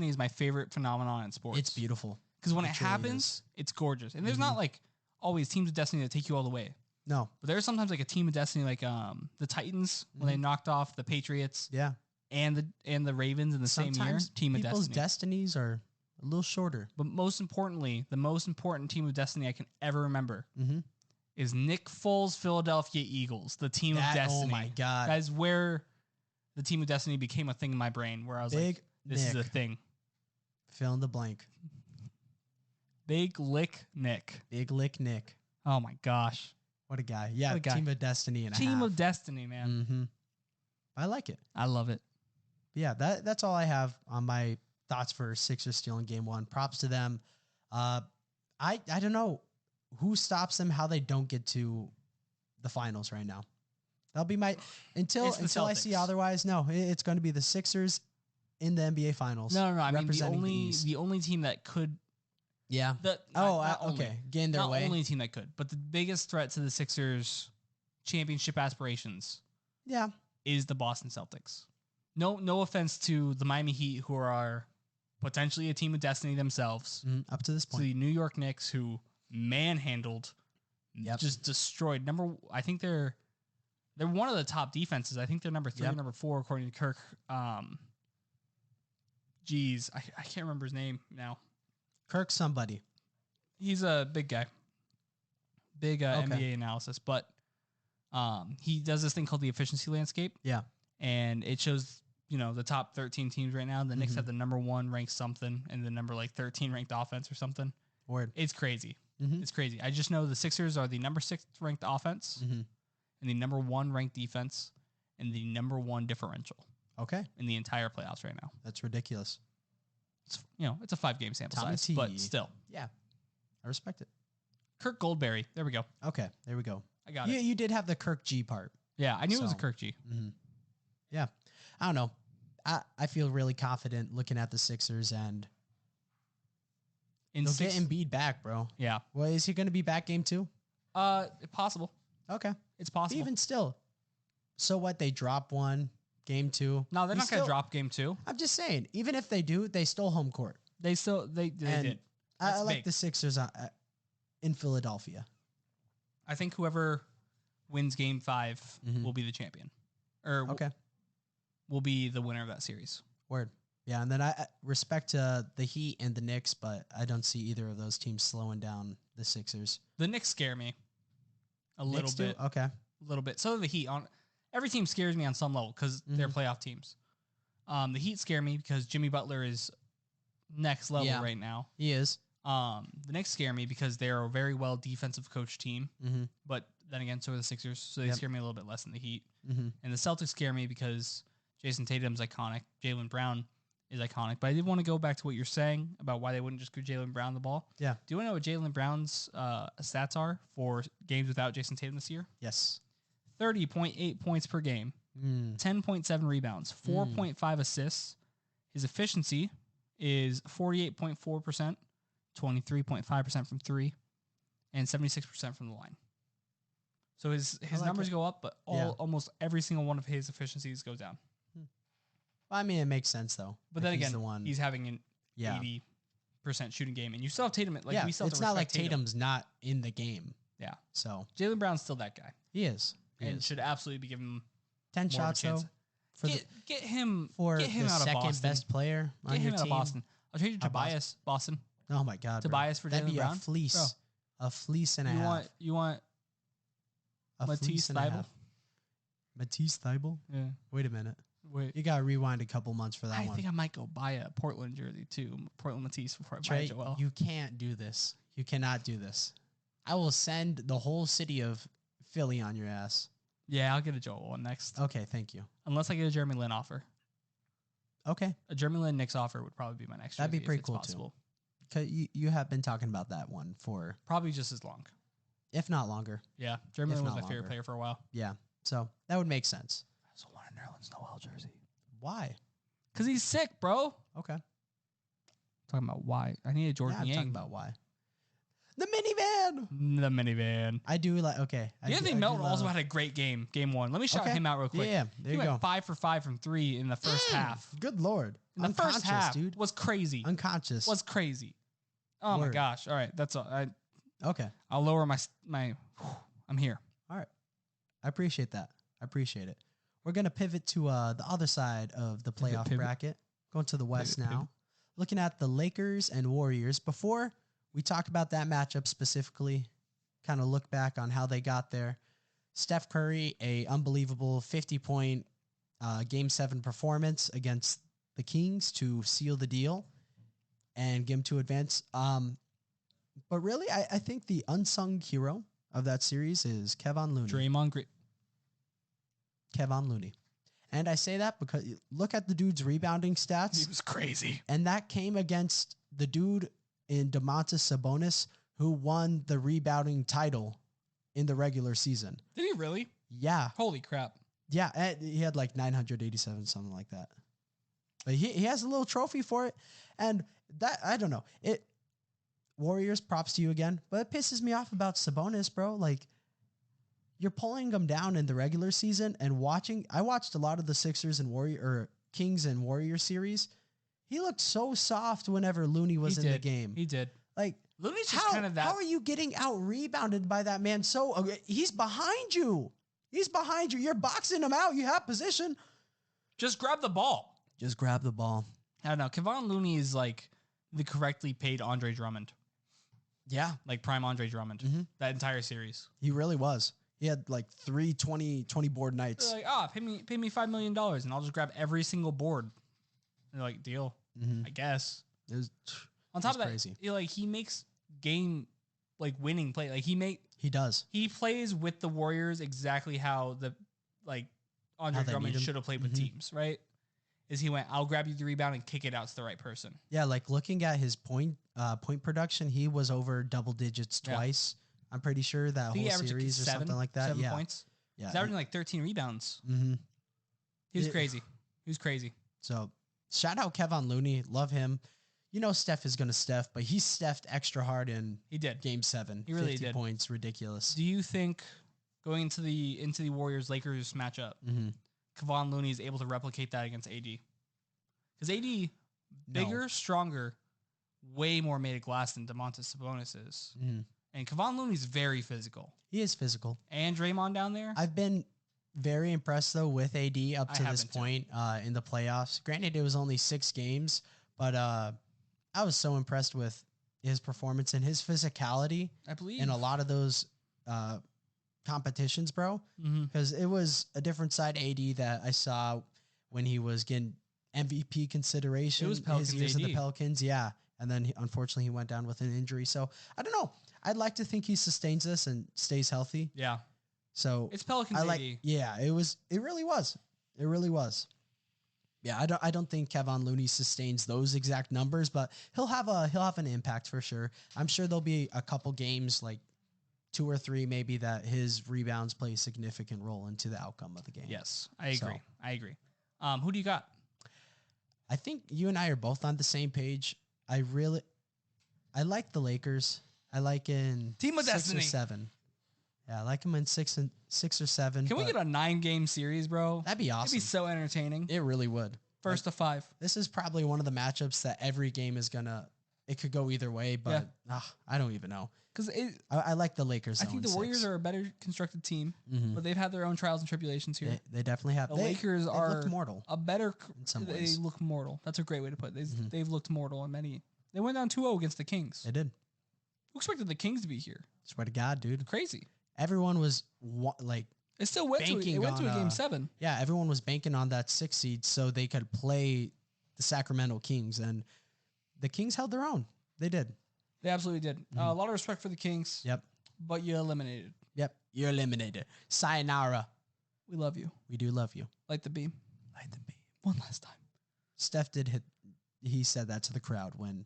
is my favorite phenomenon in sports. It's beautiful. Because when it happens, it's gorgeous. And there's not like always teams of Destiny that take you all the way. No. But there's sometimes like a team of Destiny, like the Titans when they knocked off the Patriots. Yeah. And the Ravens in the same year. Team of Destiny. People's destinies are a little shorter. But most importantly, the most important team of Destiny I can ever remember is Nick Foles' Philadelphia Eagles, the team of Destiny. Oh my God. That is where the team of Destiny became a thing in my brain, where I was like, this is a thing. Fill in the blank. Big Lick Nick. Big Lick Nick. Oh my gosh. What a guy. Yeah, team of Destiny and a half. Team of Destiny, man. Mm-hmm. I like it. I love it. But yeah, that's all I have on my thoughts for Sixers stealing game 1. Props to them. I don't know who stops them, how they don't get to the finals right now. That'll be my until I see otherwise. No, it's going to be the Sixers in the NBA finals. No. I mean the only team that could. Yeah. Okay. Gain their way. Not only team that could, but the biggest threat to the Sixers' championship aspirations. Yeah. Is the Boston Celtics. No offense to the Miami Heat, who are potentially a team of destiny themselves. Up to this point. To the New York Knicks, who manhandled, just destroyed. I think they're one of the top defenses. I think they're number 3 or number 4, according to Kirk. I can't remember his name now. Kirk somebody. He's a big guy. Big NBA analysis. But he does this thing called the efficiency landscape. Yeah. And it shows, the top 13 teams right now. The Knicks have the number 1 ranked something and the number 13 ranked offense or something. Word. It's crazy. It's crazy. I just know the Sixers are the number 6 ranked offense and the number 1 ranked defense and the number 1 differential. Okay. In the entire playoffs right now. That's ridiculous. It's, it's a 5-game sample size, but still. Yeah. I respect it. Kirk Goldberry. There we go. Okay. There we go. I got it. You did have the Kirk G part. Yeah. I knew it was a Kirk G. Yeah. I don't know. I feel really confident looking at the Sixers, and they'll get Embiid back, bro. Yeah. Well, is he going to be back game 2? Possible. Okay. It's possible. Even still. So what? They drop one, game 2. No, they're not going to drop game 2. I'm just saying, even if they do, they stole home court. They did. I like the Sixers in Philadelphia. I think whoever wins game 5 will be the champion. Or will be the winner of that series. Word. Yeah, and then I respect the Heat and the Knicks, but I don't see either of those teams slowing down the Sixers. The Knicks scare me a little bit. Okay. A little bit. So do the Heat. Every team scares me on some level because they're playoff teams. The Heat scare me because Jimmy Butler is next level right now. He is. The Knicks scare me because they're a very well defensive coach team. But then again, so are the Sixers. So they scare me a little bit less than the Heat. And the Celtics scare me because Jason Tatum's iconic. Jaylen Brown is iconic. But I did want to go back to what you're saying about why they wouldn't just give Jaylen Brown the ball. Yeah. Do you want to know what Jaylen Brown's stats are for games without Jason Tatum this year? Yes. 30.8 points per game, 10.7 rebounds, 4.5 assists. His efficiency is 48.4%, 23.5% from 3, and 76% from the line. So his numbers go up, but almost every single one of his efficiencies goes down. I mean, it makes sense though. But then again, he's having an 80% shooting game, and you still have Tatum. We still have it's not like Tatum's not in the game. Yeah. So Jaylen Brown's still that guy. He is. And should absolutely be given 10 shots though. Get him for get him the out of second Boston. Best player on get your him team. Out of Boston. I'll trade you Tobias, Boston. Oh my God, Tobias for Jaylen Brown. A fleece. Bro. A fleece and a half. You want Matisse Thybulle? Matisse Thybulle? Yeah. Wait a minute. Wait. You gotta rewind a couple months for that one. I think I might go buy a Portland jersey too. Portland Matisse before I Trey, buy Joel. You can't do this. You cannot do this. I will send the whole city of Philly on your ass. Yeah, I'll get a Joel one next. Okay, thank you. Unless I get a Jeremy Lin offer. Okay. A Jeremy Lin Knicks offer would probably be my next. That'd be pretty cool possible. Too. Cause you have been talking about that one for probably just as long, if not longer. Yeah, Jeremy Lin was my favorite player for a while. Yeah, so that would make sense. I also want a Nerlens Noel jersey. Why? Because he's sick, bro. Okay. Talking about why. I need a Jordan Yang. Talking about why. The minivan. The minivan. I do like. Okay. Anthony Melton also had a great game. Game 1. Let me shout him out real quick. Yeah. There you go. 5 for 5 from 3 in the first half. Good Lord. In the first half, dude, was crazy. Unconscious. Was crazy. Oh my gosh. All right. That's all. Okay. I'll lower my. I'm here. All right. I appreciate that. I appreciate it. We're gonna pivot to the other side of the playoff bracket. Going to the West now. Looking at the Lakers and Warriors. Before we talk about that matchup specifically, kind of look back on how they got there. Steph Curry, a unbelievable 50-point Game 7 performance against the Kings to seal the deal and get him to advance. But really, I think the unsung hero of that series is Kevon Looney. Kevon Looney. And I say that because look at the dude's rebounding stats. He was crazy. And that came against the dude in Domantas Sabonis who won the rebounding title in the regular season. Did he really? Yeah. Holy crap. Yeah, he had like 987, something like that. But he has a little trophy for it. And that, I don't know. Warriors, props to you again. But it pisses me off about Sabonis, bro. Like, you're pulling them down in the regular season and I watched a lot of the Sixers and Kings and Warriors series. He looked so soft whenever Looney was in the game. He did. Like, Looney's just kind of that. How are you getting out rebounded by that man? He's behind you. He's behind you. You're boxing him out. You have position. Just grab the ball. Just grab the ball. I don't know. Kevon Looney is like the correctly paid Andre Drummond. Yeah. Like prime Andre Drummond. That entire series. He really was. He had like 3 20 board nights. They're like, pay me $5 million and I'll just grab every single board. They're like, deal. I guess. On top of that, crazy. He makes game winning play. Like he does. He plays with the Warriors exactly how Andre Drummond should have played with teams, right? Is he went, I'll grab you the rebound and kick it out to the right person. Yeah, like looking at his point production, he was over double digits twice. I'm pretty sure that whole series or something like that. 7 points. Yeah. He's averaging like 13 rebounds. He was crazy. He was crazy. So shout out Kevon Looney. Love him. You know Steph is going to Steph, but he Stephed extra hard in Game 7. He really 50 did. points. Ridiculous. Do you think going into the Warriors-Lakers matchup, Kevon Looney is able to replicate that against AD? Because AD, bigger, stronger, way more made of glass than Domantas Sabonis is. And Kevon Looney's very physical. He is physical. And Draymond down there. I've been very impressed, though, with AD up to this point in the playoffs. Granted, it was only 6 games, but I was so impressed with his performance and his physicality. I believe. In a lot of those competitions, bro. Because it was a different side AD that I saw when he was getting MVP consideration. It was Pelicans his years AD. in the Pelicans, yeah. And then, unfortunately, he went down with an injury. So, I don't know. I'd like to think he sustains this and stays healthy. Yeah. So it's Pelicans AD. Yeah, it really was. It really was. Yeah, I don't think Kevon Looney sustains those exact numbers, but he'll have an impact for sure. I'm sure there'll be a couple games, like 2 or 3 maybe, that his rebounds play a significant role into the outcome of the game. Yes, I agree. Who do you got? I think you and I are both on the same page. I like the Lakers. I like in Team of 6 Destiny. or 7. Yeah, I like him in 6 or 7. Can we get a 9-game series, bro? That'd be awesome. It'd be so entertaining. It really would. First to 5. This is probably one of the matchups that every game is it could go either way, but I don't even know. Because I like the Lakers. I think the Warriors are a better constructed team, but they've had their own trials and tribulations here. They definitely have. The Lakers are mortal. a better. In some ways. They look mortal. That's a great way to put it. They've looked mortal in many. They went down 2-0 against the Kings. They did. Who expected the Kings to be here? Swear to God, dude. Crazy. Everyone was like. It still went to a Game 7. Yeah, everyone was banking on that 6 seed so they could play the Sacramento Kings, and the Kings held their own. They did. They absolutely did. A lot of respect for the Kings. Yep. But you eliminated. Yep. You're eliminated. Sayonara. We love you. We do love you. Light the beam. Light the beam. One last time. Steph did hit. He said that to the crowd when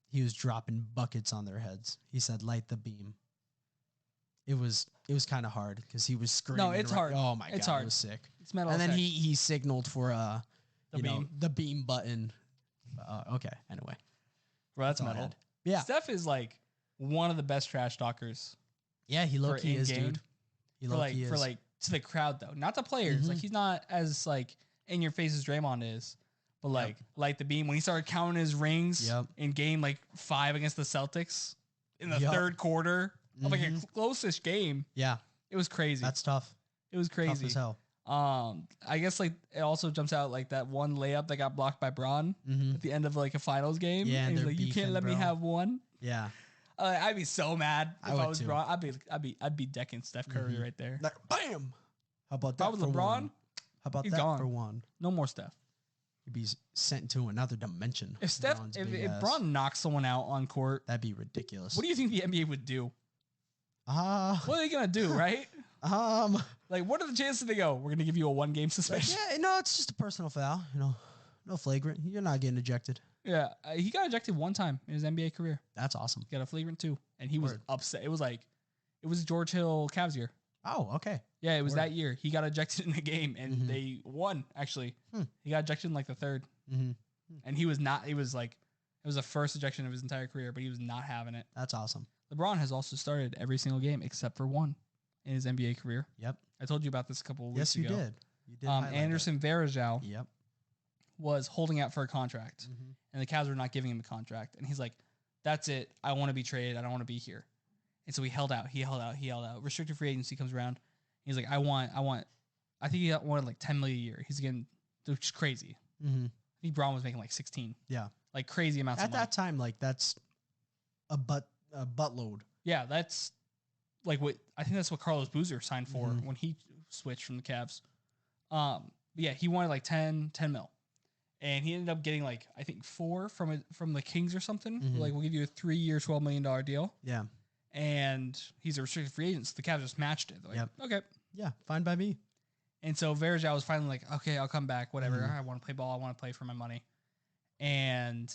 he was dropping buckets on their heads. He said, "Light the beam." It was kind of hard because he was screaming. No, it's hard. Oh my God, it's hard. It was sick. It's metal. And then he signaled for the beam button. Okay. Anyway, bro, that's metal. Yeah, Steph is like one of the best trash talkers. Yeah, he low-key is, dude. He low-key is. For to the crowd though, not the players. Like he's not as like in your face as Draymond is, but light the beam when he started counting his rings in game 5 against the Celtics in the third quarter of a closest game. Yeah, it was crazy. That's tough. It was crazy. Tough as hell. I guess it also jumps out that one layup that got blocked by Braun at the end of a finals game. Yeah, and he's like, "You can't let me have one." Yeah, I'd be so mad if I was too. Braun. I'd be decking Steph Curry right there. Bam! How about that? If I was LeBron, How about that gone. for one? No more Steph. He'd be sent to another dimension. If Braun knocks someone out on court, that'd be ridiculous. What do you think the NBA would do? What are they gonna do, right? What are the chances they go? We're gonna give you a 1-game suspension. It's just a personal foul. No flagrant. You're not getting ejected. Yeah, he got ejected one time in his NBA career. That's awesome. He got a flagrant 2, and he was upset. It was George Hill Cavs year. Oh, okay. Yeah, it was that year. He got ejected in the game, and they won. Actually, he got ejected in the 3rd, and he was not. It was it was the first ejection of his entire career, but he was not having it. That's awesome. LeBron has also started every single game except for one in his NBA career. Yep. I told you about this a couple of weeks ago. Yes, you did. You did. Anderson Varejao. Yep. Was holding out for a contract, and the Cavs were not giving him a contract, and he's like, "That's it. I want to be traded. I don't want to be here." And so he held out. Restricted free agency comes around. He's like, I want. I think he wanted $10 million a year. He's getting, which is crazy. I think Braun was making 16. Yeah. Crazy amounts at of money. that time. That's a buttload. Yeah, that's what I think that's what Carlos Boozer signed for when he switched from the Cavs. Yeah, he wanted 10 mil. And he ended up getting I think 4 from the Kings or something. We'll give you a 3-year, $12 million deal. Yeah. And he's a restricted free agent. So the Cavs just matched it. Okay. Yeah, fine by me. And so Varejao was finally okay, I'll come back. Whatever. I want to play ball. I want to play for my money. And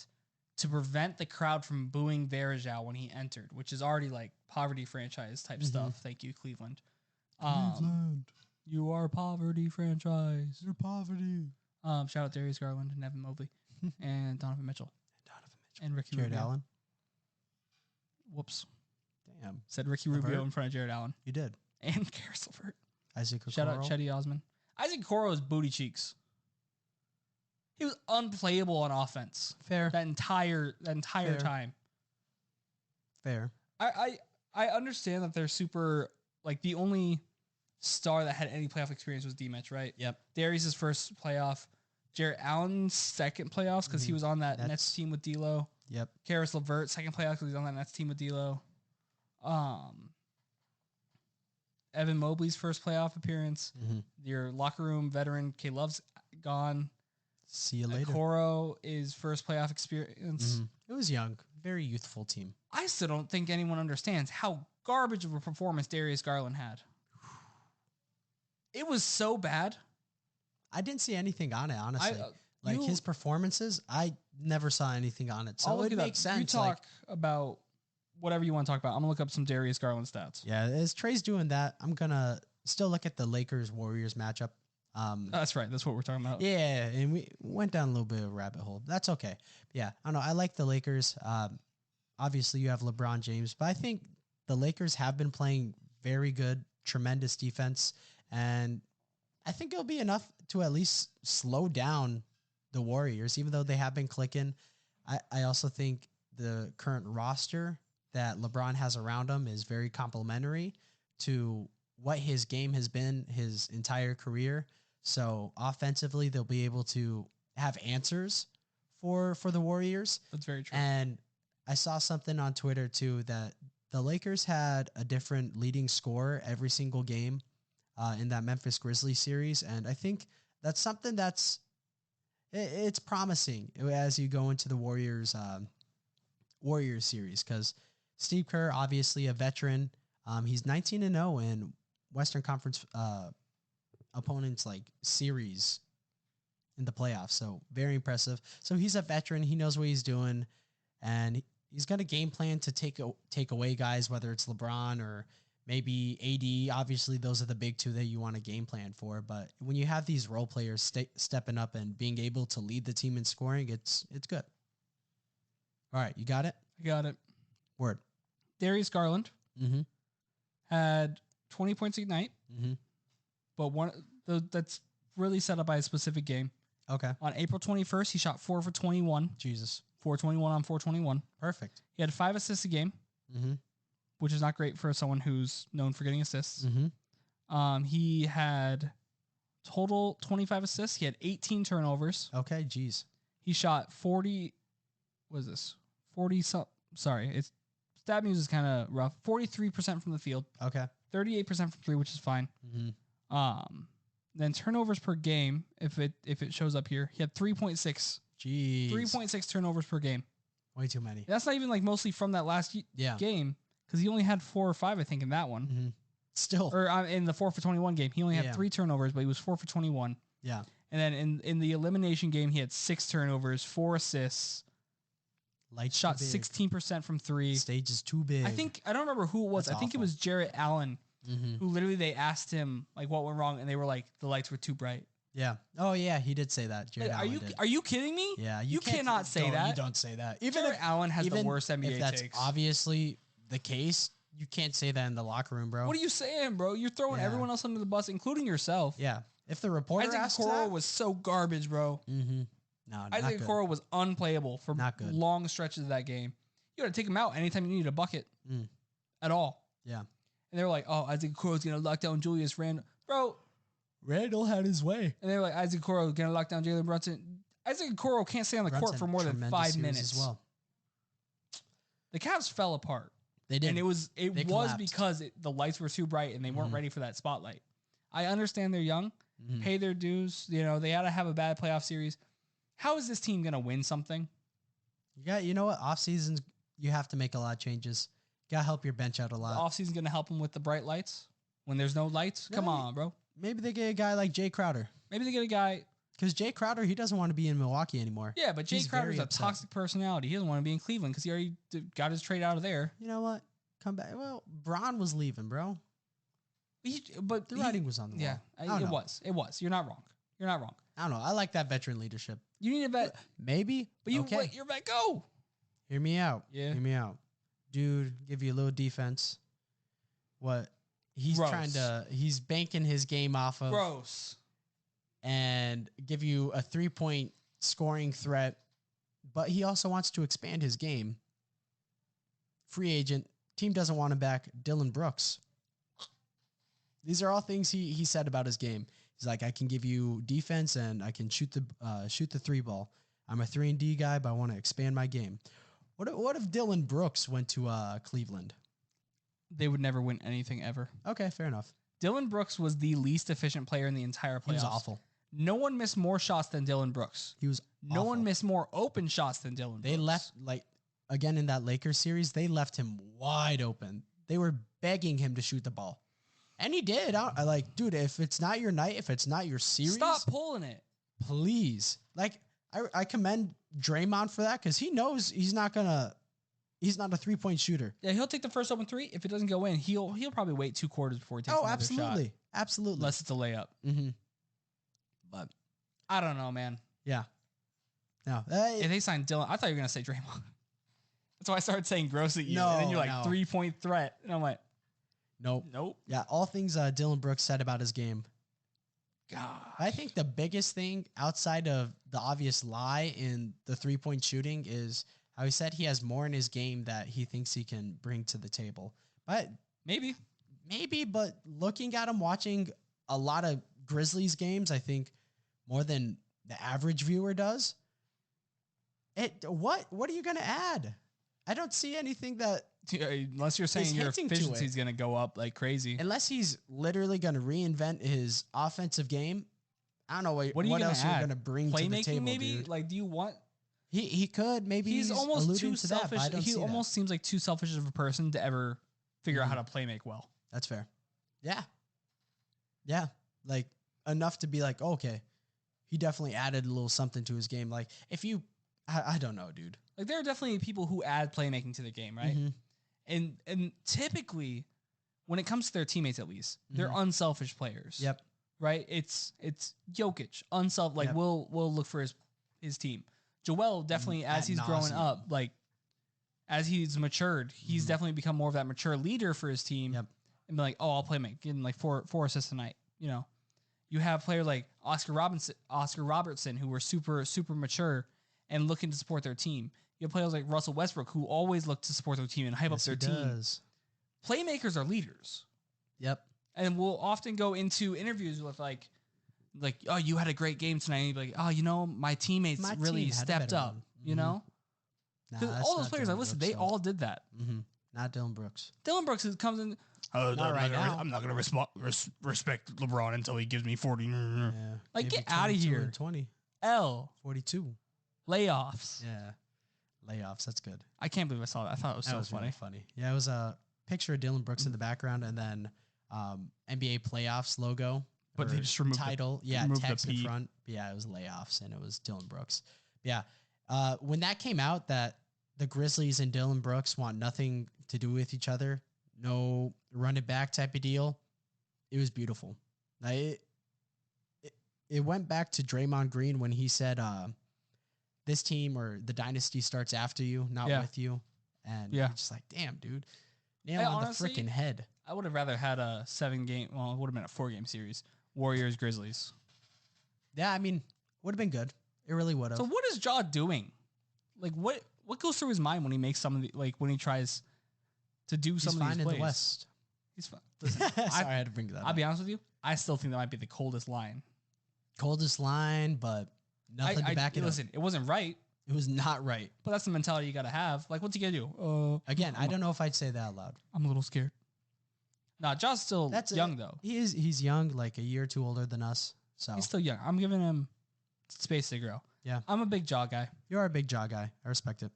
to prevent the crowd from booing Varejao when he entered, which is already poverty franchise type stuff. Thank you, Cleveland. You are a poverty franchise. You're poverty. Shout out Darius Garland and Evan Mobley and Donovan Mitchell. And Ricky Jared Rubio. Allen. Whoops. Damn. Said Ricky Rubio in front of Jared Allen. You did. And Karis LeVert. Isaac Okoro. Shout out Chetty Osman. Isaac Okoro is booty cheeks. He was unplayable on offense. Fair. That entire Fair. time. Fair. I understand that they're super, like, the only star that had any playoff experience was D-Mitch, right? Yep. Darius' first playoff. Jared Allen's second playoffs because he was on that Nets team with D'Lo. Yep. Karis LeVert, second playoff because he's on that Nets team with D'Lo. Evan Mobley's first playoff appearance. Your locker room veteran K Love's gone. See you later. Okoro is first playoff experience. It was young, very youthful team. I still don't think anyone understands how garbage of a performance Darius Garland had. It was so bad. I didn't see anything on it, honestly. His performances, I never saw anything on it. So it makes sense. You talk about whatever you want to talk about. I'm going to look up some Darius Garland stats. Yeah, as Trey's doing that, I'm going to still look at the Lakers-Warriors matchup. That's right. That's what we're talking about. Yeah, and we went down a little bit of a rabbit hole. That's okay. Yeah, I don't know. I like the Lakers. Obviously, you have LeBron James, but I think the Lakers have been playing very good, tremendous defense, and I think it'll be enough to at least slow down the Warriors, even though they have been clicking. I also think the current roster that LeBron has around him is very complimentary to what his game has been his entire career. So offensively, they'll be able to have answers for the Warriors. That's very true. And I saw something on Twitter too that the Lakers had a different leading scorer every single game in that Memphis Grizzlies series. And I think that's something it's promising as you go into the Warriors series, because Steve Kerr, obviously a veteran, he's 19-0 in Western Conference opponents like series in the playoffs. So very impressive. So he's a veteran. He knows what he's doing, and he's got a game plan to take away guys, whether it's LeBron or maybe AD. Obviously, those are the big two that you want a game plan for. But when you have these role players stepping up and being able to lead the team in scoring, it's good. All right, you got it? I got it. Word. Darius Garland had 20 points a night, but that's really set up by a specific game. Okay. On April 21st, he shot 4 for 21. Jesus. 421 on 421. Perfect. He had 5 assists a game, which is not great for someone who's known for getting assists. He had total 25 assists. He had 18 turnovers. Okay, geez. He shot 40. What is this? 40. Sorry, it's stat news is kind of rough. 43% from the field. Okay. 38% from three, which is fine. Then turnovers per game, if it shows up here, he had 3.6. Jeez. 3.6 turnovers per game. Way too many. That's not even like mostly from that last game, because he only had 4 or 5, I think, in that one. Still. Or in the 4 for 21 game, he only had 3 turnovers, but he was 4 for 21. Yeah. And then in the elimination game, he had 6 turnovers, 4 assists. Light shot 16% from 3. Stage is too big. I don't remember who it was. That's I think awful. it was Jarrett Allen, who literally they asked him like what went wrong, and they were like the lights were too bright. Yeah. Oh yeah, he did say that. Jarrett Allen did. Are you kidding me? Yeah. You cannot say that. You don't say that. Even Jarrett Allen has the worst NBA if that's takes. Obviously the case, you can't say that in the locker room, bro. What are you saying, bro? You're throwing everyone else under the bus, including yourself. Yeah. If the reporter asks that, Okoro was so garbage, bro. No, Isaac Okoro was unplayable for long stretches of that game. You got to take him out anytime you need a bucket at all. Yeah. And they were like, oh, Isaac Okoro's going to lock down Julius Randle. Bro. Randle had his way. And they were like, Isaac Okoro going to lock down Jalen Brunson. Isaac Okoro can't stay on the court for more than 5 minutes. As well. The Cavs fell apart. They did. And it was because the lights were too bright and they weren't ready for that spotlight. I understand they're young. Pay their dues. You know, they had to have a bad playoff series. How is this team going to win something? You know what? Off seasons, you have to make a lot of changes. Got to help your bench out a lot. The off season's going to help them with the bright lights when there's no lights. Come on, bro. Maybe they get a guy like Jay Crowder. Maybe they get a guy. Because Jay Crowder, he doesn't want to be in Milwaukee anymore. Yeah, but Jay Crowder's a toxic personality. He doesn't want to be in Cleveland because he already got his trade out of there. You know what? Come back. Well, Bron was leaving, bro. But the writing was on the wall. Yeah, it was. You're not wrong. I don't know. I like that veteran leadership. You need a vet. Maybe. But you let your vet go. Hear me out. Yeah. Hear me out. Dude, give you a little defense. What? He's he's banking his game off of. Gross. And give you a 3-point scoring threat. But he also wants to expand his game. Free agent. Team doesn't want him back. Dylan Brooks. These are all things he said about his game. He's like, I can give you defense and I can shoot the 3 ball. I'm a 3-and-D guy, but I want to expand my game. What if Dylan Brooks went to Cleveland? They would never win anything ever. Okay, fair enough. Dylan Brooks was the least efficient player in the entire playoffs. He was awful. No one missed more shots than Dylan Brooks. He was No awful. one missed more open shots than Dylan Brooks. They left, again, in that Lakers series, they left him wide open. They were begging him to shoot the ball. And he did. I like, dude, if it's not your night, if it's not your series. Stop pulling it. Please. Like, I commend Draymond for that because he knows he's not a 3-point shooter. Yeah, he'll take the first open 3. If it doesn't go in, he'll probably wait 2 quarters before he takes another absolutely. shot. Absolutely. Unless it's a layup. Mm-hmm. But I don't know, man. Yeah. No. If they signed Dylan, I thought you were going to say Draymond. That's why I started saying gross at you. No, and then you're like, 3-point threat. And I'm like, Nope. Yeah, all things Dylan Brooks said about his game. God. I think the biggest thing outside of the obvious lie in the 3-point shooting is how he said he has more in his game that he thinks he can bring to the table. But maybe, but looking at him watching a lot of Grizzlies games, I think more than the average viewer does. What are you going to add? I don't see anything that. Unless you're saying your efficiency is going to go up like crazy. Unless he's literally going to reinvent his offensive game. I don't know what else you're going to bring to the table, maybe? Dude. Like, do you want... He could. Maybe he's almost too selfish. He almost seems like too selfish of a person to ever figure out how to play make well. That's fair. Yeah. Yeah. Like, enough to be like, okay, he definitely added a little something to his game. Like, if you... I don't know, dude. Like, there are definitely people who add playmaking to the game, right? Mm-hmm. And typically, when it comes to their teammates, at least, they're unselfish players. Yep. Right? It's Jokic, unselfish. Like, we'll look for his team. Joel definitely, as he's growing up, like, as he's matured, he's definitely become more of that mature leader for his team. Yep. And be like, oh, I'll play make, getting like four assists tonight. You know, you have players like Oscar Robertson, who were super, super mature and looking to support their team. You have players like Russell Westbrook, who always look to support their team and hype up their team. Playmakers are leaders. Yep. And we'll often go into interviews with like, oh, you had a great game tonight. And you'd be like, oh, you know, my teammates really stepped up, you know? Because all those players I listed, they all did that. Mm-hmm. Not Dylan Brooks. Dylan Brooks comes in. Not right now. I'm not going to respect LeBron until he gives me 40. Yeah. Like, get out of here. 20. 42. Layoffs. Yeah. Layoffs. That's good. I can't believe I saw that. I thought it was so funny. Really funny. Yeah, it was a picture of Dylan Brooks in the background and then NBA playoffs logo. But they just removed title. Text in front. Yeah, it was layoffs and it was Dylan Brooks. Yeah. When that came out that the Grizzlies and Dylan Brooks want nothing to do with each other, no run it back type of deal, it was beautiful. It went back to Draymond Green when he said, this team or the dynasty starts after you, not with you. And you're just like, damn, dude. Nail on the freaking head. I would have rather had a 7-game, well, it would have been a 4-game series. Warriors, Grizzlies. Yeah, I mean, would have been good. It really would have. So what is Ja doing? Like, what goes through his mind when he makes some of the, like, when he tries to do some of these plays? He's fine in the West. He's fine. Listen, sorry, I had to bring that up. I'll be honest with you. I still think that might be the coldest line. Coldest line, but nothing to back it up. Listen, it wasn't right. It was not right. But that's the mentality you got to have. Like, what's he going to do? Again, I don't know if I'd say that out loud. I'm a little scared. Nah, Ja's still young, though. He's young, like a year or two older than us. So he's still young. I'm giving him space to grow. Yeah. I'm a big Ja guy. You are a big Ja guy. I respect it.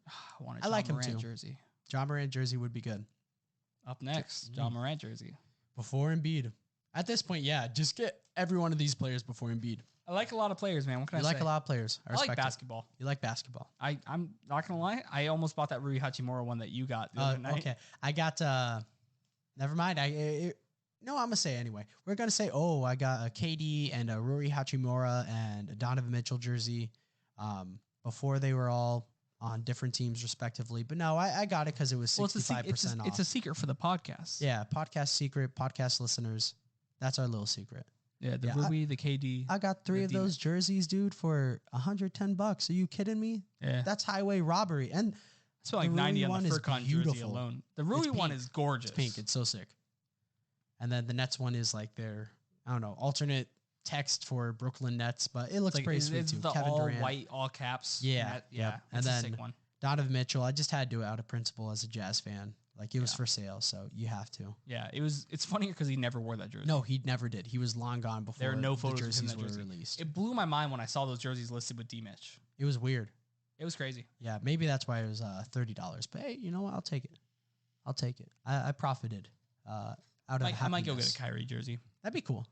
I like him too. Jersey. Ja Morant jersey would be good. Up next, Ja Morant jersey. Before Embiid. At this point, yeah, just get every one of these players before Embiid. I like a lot of players, man. What can I say? You like a lot of players. I like basketball. You like basketball. I'm not going to lie. I almost bought that Rui Hachimura one that you got the other night. Okay. I got, never mind. No, I'm going to say anyway. We're going to say, I got a KD and a Rui Hachimura and a Donovan Mitchell jersey before they were all on different teams respectively. But no, I got it because it was 65% off. It's a secret for the podcast. Yeah, podcast secret, podcast listeners. That's our little secret. Yeah, Rui, the KD. I got 3 of those jerseys, dude, for $110. Are you kidding me? Yeah. That's highway robbery. And I spent like 90 on the Furkan jersey alone. The Rui one is gorgeous. It's pink. It's so sick. And then the Nets one is like their, I don't know, alternate text for Brooklyn Nets, but it looks pretty sweet too. The Kevin all Durant. white, all caps. Yeah. Yeah. And then a sick one. Donovan Mitchell, I just had to do it out of principle as a Jazz fan. Like it was for sale, so you have to. Yeah, it's funnier because he never wore that jersey. No, he never did. He was long gone before there are no photos the jerseys of him were jersey. released. It blew my mind when I saw those jerseys listed with D-Mitch. It was weird. It was crazy. Yeah, maybe that's why it was $30. But hey, you know what? I'll take it. I profited out of happiness. I might go get a Kyrie jersey. That'd be cool.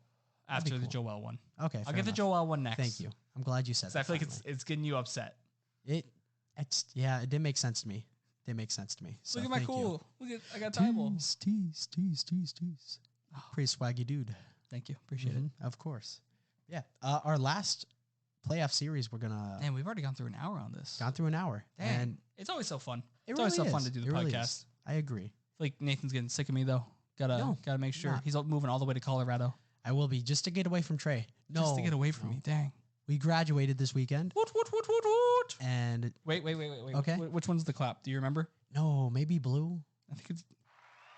After the Joel one. Okay, I'll get the Joel one next. Thank you. I'm glad you said that. I feel like it's getting you upset. It did make sense to me. So look at my cool. I got Tybal. Tease. Pretty swaggy dude. Thank you. Appreciate it. Of course. Yeah. Our last playoff series, we're gonna. Damn, we've already gone through an hour on this. Damn. And it's always so fun. It's always so fun to do the really podcast. Is. I agree. I feel like Nathan's getting sick of me though. Gotta make sure he's moving all the way to Colorado. I will be just to get away from Trey. Just to get away from me. Dang. We graduated this weekend. Woot. And wait. Okay. Which one's the clap? Do you remember? No, maybe blue. I think it's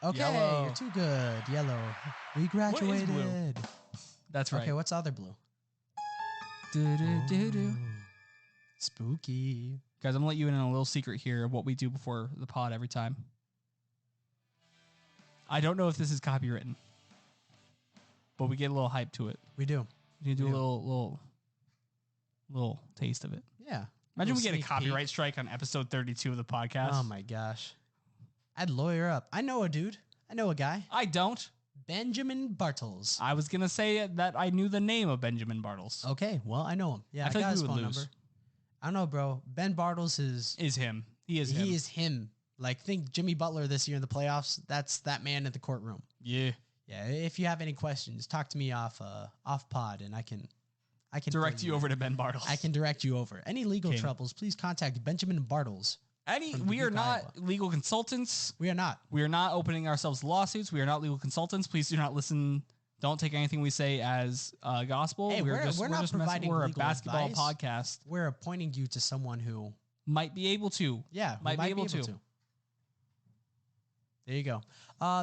okay. Yellow. You're too good. Yellow. We graduated. What is blue? That's right. Okay, what's the other blue? Spooky. Guys, I'm gonna let you in on a little secret here of what we do before the pod every time. I don't know if this is copywritten, but we get a little hype to it. We do. You do a little taste of it. Yeah. Imagine we get a copyright strike on episode 32 of the podcast. Oh my gosh. I'd lawyer up. I know a dude. I know a guy. I don't. Benjamin Bartles. I was going to say that I knew the name of Benjamin Bartles. Okay. Well, I know him. Yeah. I feel got like his we would phone lose. number. I don't know, bro. Ben Bartles is him. He is him. He is him. Like, think Jimmy Butler this year in the playoffs. That's that man in the courtroom. Yeah. Yeah. If you have any questions, talk to me off pod, and I can direct you over to Ben Bartles. I can direct you over. Any legal troubles, please contact Benjamin Bartles. We are not legal consultants. We are not. We are not opening ourselves to lawsuits. We are not legal consultants. Please do not listen. Don't take anything we say as gospel. Hey, we're not providing we're a legal basketball advice. podcast. We're appointing you to someone who might be able to. Yeah, might be able to. There you go.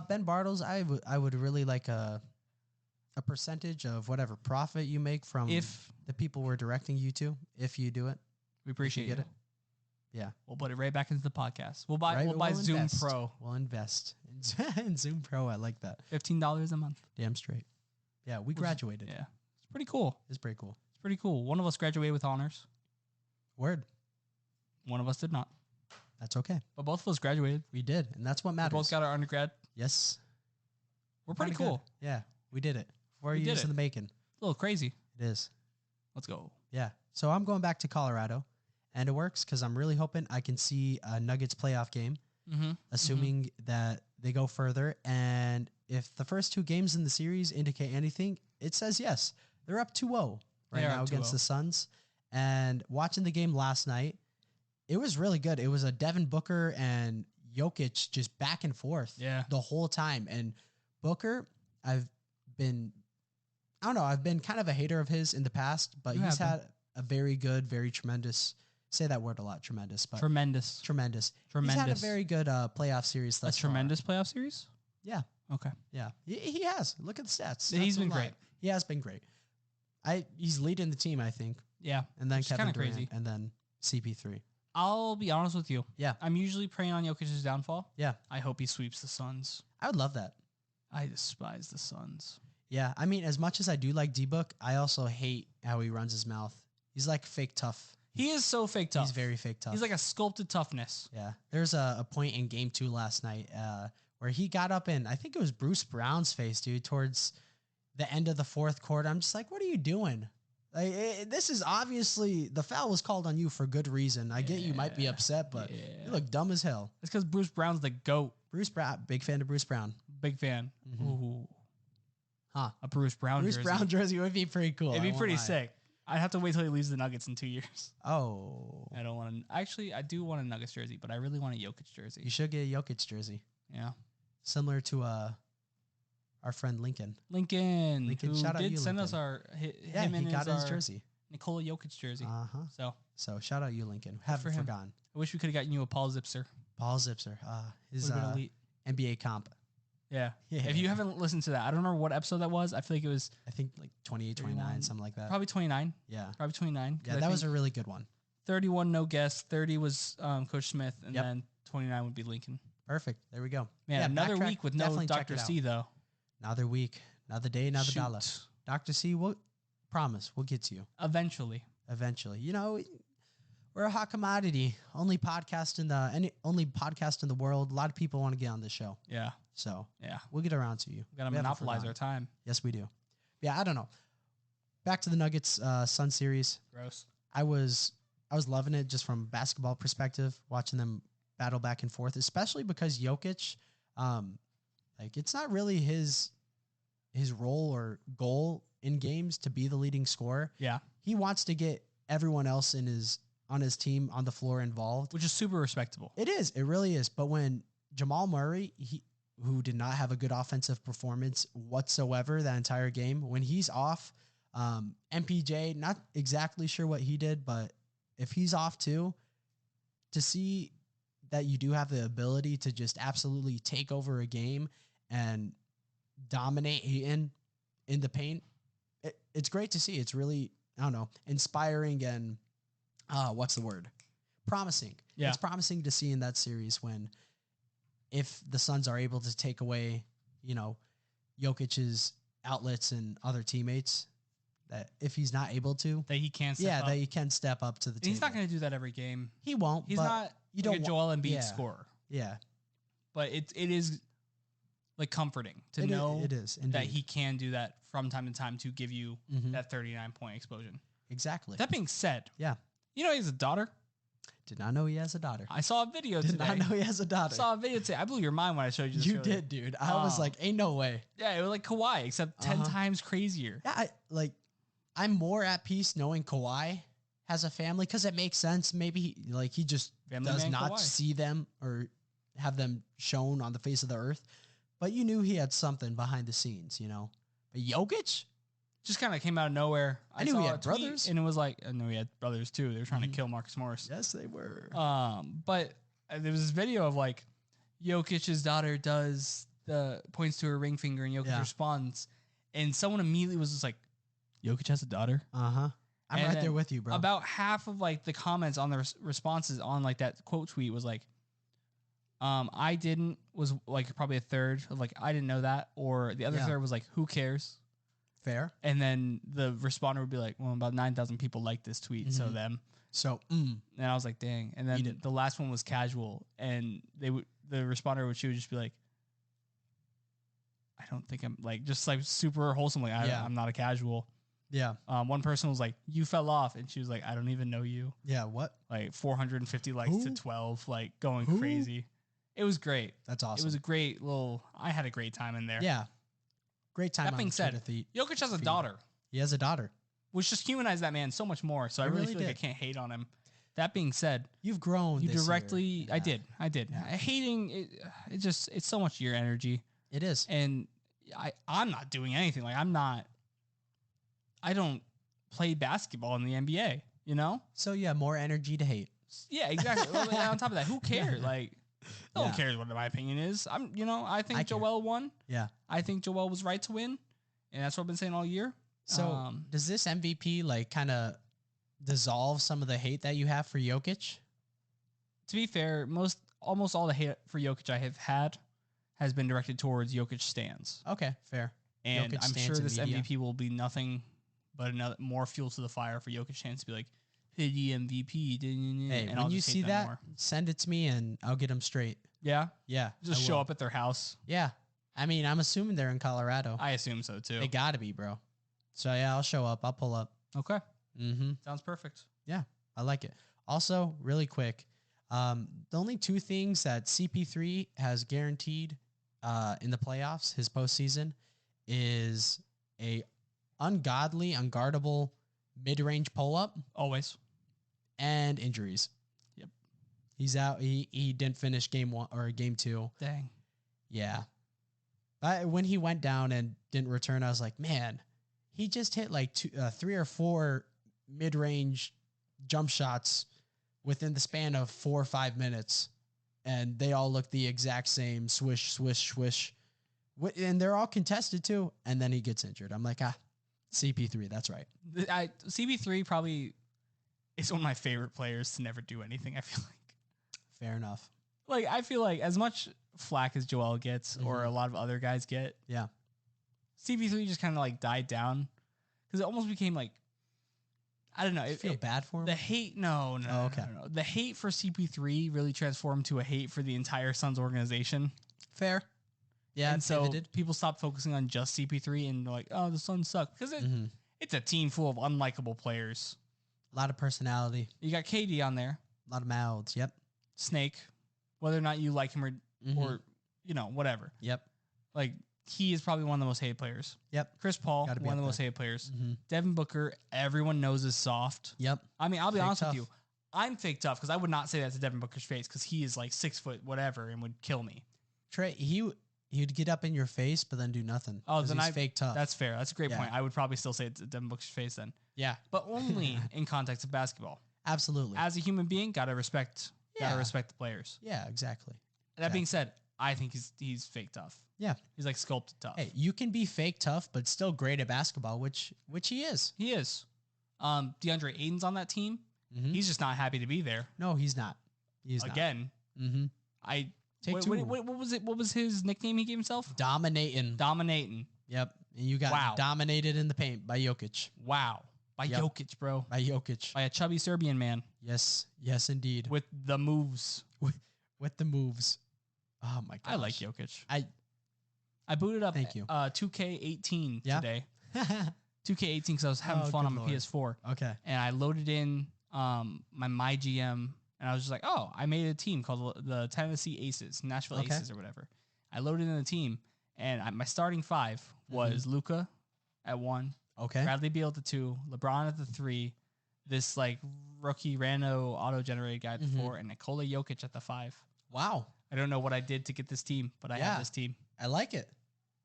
Ben Bartles, I would really like a percentage of whatever profit you make from the people we're directing you to. If you do it, we appreciate it. Yeah, we'll put it right back into the podcast. We'll buy Zoom invest. Pro. We'll invest in Zoom Pro. I like that. $15 a month. Damn straight. Yeah, we graduated. Yeah, it's pretty cool. It's pretty cool. It's pretty cool. One of us graduated with honors. Word. One of us did not. That's okay. But both of us graduated. We did, and that's what matters. We both got our undergrad. Yes. We're pretty cool. Good. Yeah, we did it. 4 years in the making. A little crazy. It is. Let's go. Yeah. So I'm going back to Colorado, and it works because I'm really hoping I can see a Nuggets playoff game, assuming that they go further. And if the first 2 games in the series indicate anything, it says yes. They're up 2-0 right now against the Suns. And watching the game last night, it was really good. It was a Devin Booker and Jokic just back and forth the whole time. And Booker, I've been kind of a hater of his in the past, but he's had a very good, very tremendous, say that word a lot, tremendous. But Tremendous. He's had a very good playoff series thus far. Tremendous playoff series? Yeah. Okay. Yeah. He has. Look at the stats. He's been great. He has been great. He's leading the team, I think. Yeah. And then Kevin Durant, crazy. And then CP3. I'll be honest with you. Yeah. I'm usually praying on Jokic's downfall. Yeah. I hope he sweeps the Suns. I would love that. I despise the Suns. Yeah. I mean, as much as I do like D-Book, I also hate how he runs his mouth. He's like fake tough. He is so fake tough. He's very fake tough. He's like a sculpted toughness. Yeah. There's a point in game 2 last night where he got up in, I think it was Bruce Brown's face, dude, towards the end of the 4th quarter. I'm just like, what are you doing? Like, this is obviously, the foul was called on you for good reason. I get you might be upset, but you look dumb as hell. It's because Bruce Brown's the GOAT. Bruce Brown, big fan of Bruce Brown. Big fan. Ooh. Huh. A Bruce Brown jersey. Bruce Brown jersey would be pretty cool. It'd be pretty sick. I'd have to wait till he leaves the Nuggets in 2 years. Oh. I don't want to. Actually, I do want a Nuggets jersey, but I really want a Jokic jersey. You should get a Jokic jersey. Yeah. Similar to our friend Lincoln. Lincoln who shout did out you, send Lincoln. Us our him and he got his jersey. Nikola Jokic jersey. So shout out you, Lincoln. Haven't forgotten. I wish we could have gotten you a Paul Zipser. Paul Zipser. His NBA comp. Yeah. If you haven't listened to that, I don't remember what episode that was. I feel like it was... I think like 28, 29, something like that. Probably 29. Yeah. Probably 29. Yeah, that was a really good one. 31, no guess. 30 was Coach Smith. And then 29 would be Lincoln. Perfect. There we go. Man, another week with no Dr. C, though. Another week. Another day, another dollar. Dr. C, we'll promise. We'll get to you. Eventually. You know... We're a hot commodity. Only podcast in the world. A lot of people want to get on this show. Yeah. So we'll get around to you. We gotta monopolize our time. Yes, we do. Yeah, I don't know. Back to the Nuggets Sun series. Gross. I was loving it just from a basketball perspective, watching them battle back and forth, especially because Jokic, it's not really his role or goal in games to be the leading scorer. Yeah. He wants to get everyone else on his team on the floor involved, which is super respectable. It is. It really is. But when Jamal Murray, who did not have a good offensive performance whatsoever that entire game, when he's off, MPJ, not exactly sure what he did, but if he's off too, to see that you do have the ability to just absolutely take over a game and dominate Ayton in the paint, it's great to see. It's really, I don't know, inspiring and what's the word? Promising. Yeah. It's promising to see in that series if the Suns are able to take away, Jokic's outlets and other teammates, that if he's not able to, that he can step up. that he can step up to the table. He's not going to do that every game. He won't. He's not a Joel Embiid scorer. Yeah. But it is like comforting to know it is, that he can do that from time to time to give you that 39-point explosion. Exactly. That being said, he has a daughter. Did not know he has a daughter. I saw a video today. Did not know he has a daughter. I saw a video today. I blew your mind when I showed you this. You did, dude. I was like, ain't no way. Yeah, it was like Kawhi, except 10 times crazier. Yeah, I'm more at peace knowing Kawhi has a family because it makes sense. Maybe he just does not see them or have them shown on the face of the earth. But you knew he had something behind the scenes, But Jokic? Just kind of came out of nowhere. I knew he had brothers. And it was like, I knew he had brothers too. They were trying to kill Marcus Morris. Yes, they were. But there was this video of Jokic's daughter points to her ring finger and Jokic responds. And someone immediately was just like, Jokic has a daughter? I'm right there with you, bro. About half of the comments on the responses on that quote tweet was I didn't, was probably a third of I didn't know that. Or the other third was who cares? Fair. And then the responder would be like, well, about 9,000 people liked this tweet, so them. So, and I was like, dang. And then the last one was casual, and the responder she would just be like, I don't think I'm just super wholesome. I'm not a casual. Yeah. One person was like, you fell off, and she was like, I don't even know you. Yeah. What? 450 likes to 12, going crazy. It was great. That's awesome. It was a great I had a great time in there. Yeah. Great time. That being said, Jokic has a daughter. He has a daughter. Which just humanized that man so much more. So I really feel like I can't hate on him. That being said, you've grown. You directly, year. I did. Yeah. Hating it, it's so much your energy. It is. And I'm not doing anything. I don't play basketball in the NBA, So yeah, more energy to hate. Yeah, exactly. On top of that, who cares? No one cares what my opinion is. I think Joel won. Yeah. I think Joel was right to win. And that's what I've been saying all year. So does this MVP kind of dissolve some of the hate that you have for Jokic? To be fair, almost all the hate for Jokic I have had has been directed towards Jokic stans. Okay, fair. And I'm sure this MVP will be nothing but more fuel to the fire for Jokic fans to be like, hey, the MVP. Hey, when you see that, send it to me and I'll get them straight. Yeah? Yeah. Just show up at their house. Yeah. I mean, I'm assuming they're in Colorado. I assume so, too. They got to be, bro. So, yeah, I'll show up. I'll pull up. Okay. Sounds perfect. Yeah, I like it. Also, really quick, the only two things that CP3 has guaranteed in the playoffs, his postseason, is a unguardable mid-range pull-up. Always. And injuries. Yep. He's out. He didn't finish game 1 or game 2. Dang. Yeah. But when he went down and didn't return, I was like, man, he just hit like 3 or 4 mid-range jump shots within the span of 4 or 5 minutes. And they all look the exact same. Swish, swish, swish. And they're all contested too. And then he gets injured. I'm like, CP3, that's right. CP3 probably is one of my favorite players to never do anything, I feel like. Fair enough. Like, I feel like as much flack as Joel gets or a lot of other guys get, yeah, CP3 just kind of like died down because it almost became like, I don't know. You feel bad for him? The hate, no. The hate for CP3 really transformed to a hate for the entire Suns organization. Fair. Yeah, and so people stopped focusing on just CP3 and like, oh, the Suns suck. Because it's a team full of unlikable players. A lot of personality. You got KD on there. A lot of mouths. Yep. Snake, whether or not you like him or you know, whatever. Yep. Like, he is probably one of the most hated players. Yep. Chris Paul, one of the most hated players. Devin Booker, everyone knows is soft. Yep. I mean, I'll be honest with you. I'm fake tough because I would not say that to Devin Booker's face because he is like 6 foot whatever and would kill me. Trey, he'd get up in your face, but then do nothing. Oh, then he's fake tough. That's fair. That's a great point. I would probably still say it to Devin Booker's face then. Yeah. But only in context of basketball. Absolutely. As a human being, gotta respect the players. Yeah, exactly. That being said, I think he's fake tough. Yeah. He's like sculpted tough. Hey, you can be fake tough, but still great at basketball, which he is. He is. DeAndre Ayton's on that team. He's just not happy to be there. No, he's not. He's again. Not. What was it? What was his nickname he gave himself? Dominating. Yep. And you got dominated in the paint by Jokic. Wow. By Jokic, bro. By Jokic. By a chubby Serbian man. Yes. Yes, indeed. With the moves. With the moves. Oh my gosh. I like Jokic. I booted up 2K18 today. 2K18 because I was having fun on my PS4. Okay. And I loaded in my GM and I was just like, oh, I made a team called the Tennessee Aces, Nashville Aces or whatever. I loaded in the team and my starting 5 was Luka at 1. Okay. Bradley Beal at the 2, LeBron at the 3, this like rookie rando auto-generated guy at the 4, and Nikola Jokic at the 5. Wow. I don't know what I did to get this team, but I have this team. I like it.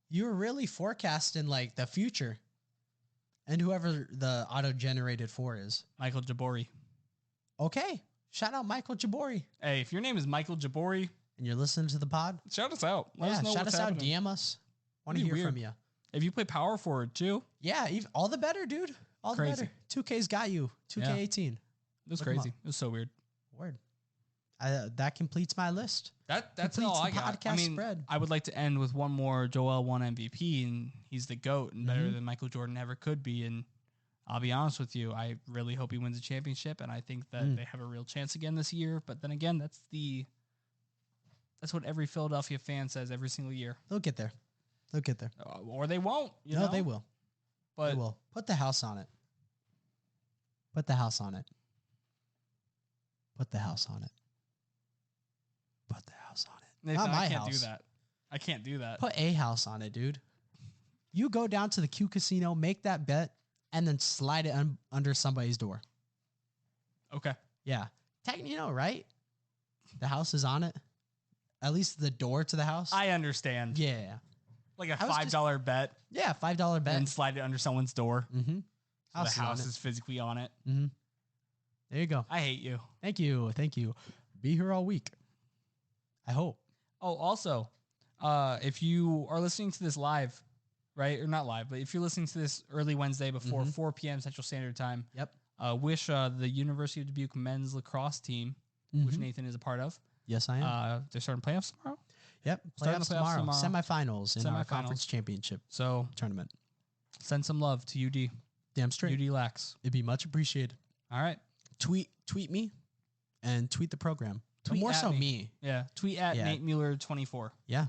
You were really forecasting like the future. And whoever the auto-generated 4 is. Michael Jabori. Okay. Shout out Michael Jabori. Hey, if your name is Michael Jabori and you're listening to the pod, shout us out. Let us know shout what's us happening. out. DM us. Want to hear from you. If you play power forward too. Yeah, all the better, dude. All the better. 2K's got you. 2K18. It was crazy. It was so weird. Word. That completes my list. That's all I got. I mean, I would like to end with one more. Joel won MVP, and he's the GOAT and better than Michael Jordan ever could be. And I'll be honest with you, I really hope he wins a championship, and I think that they have a real chance again this year. But then again, that's what every Philadelphia fan says every single year. They'll get there. They'll get there. Or they won't. No, they will. But they will. Put the house on it. Put the house on it. Put the house on it. Put the house on it. Nathan, Not my I can't house. do that. I can't do that. Put a house on it, dude. You go down to the Q Casino, make that bet, and then slide it under somebody's door. Okay. Yeah. Right? The house is on it. At least the door to the house. I understand. Yeah. Like a $5 bet. Yeah, $5 bet. And slide it under someone's door. Mm-hmm. So the house is physically on it. Mm-hmm. There you go. I hate you. Thank you. Thank you. Be here all week. I hope. Oh, also, if you are listening to this live, right? Or not live, but if you're listening to this early Wednesday before 4 p.m. Central Standard Time, wish the University of Dubuque men's lacrosse team, which Nathan is a part of. Yes, I am. They're starting playoffs tomorrow? Yep. Playoffs tomorrow. Semifinals in our conference championship tournament. Send some love to UD. Damn straight. UD Lax. It'd be much appreciated. All right. Tweet me and tweet the program. More so me. Yeah. Tweet at Nate Mueller 24. Yeah.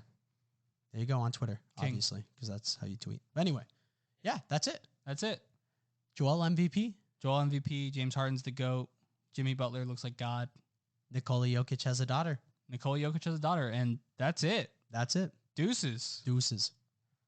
There you go on Twitter, obviously, because that's how you tweet. But anyway, that's it. That's it. Joel MVP. Joel MVP. James Harden's the GOAT. Jimmy Butler looks like God. Nikola Jokic has a daughter. Nikola Jokic has a daughter, and that's it. That's it. Deuces. Deuces.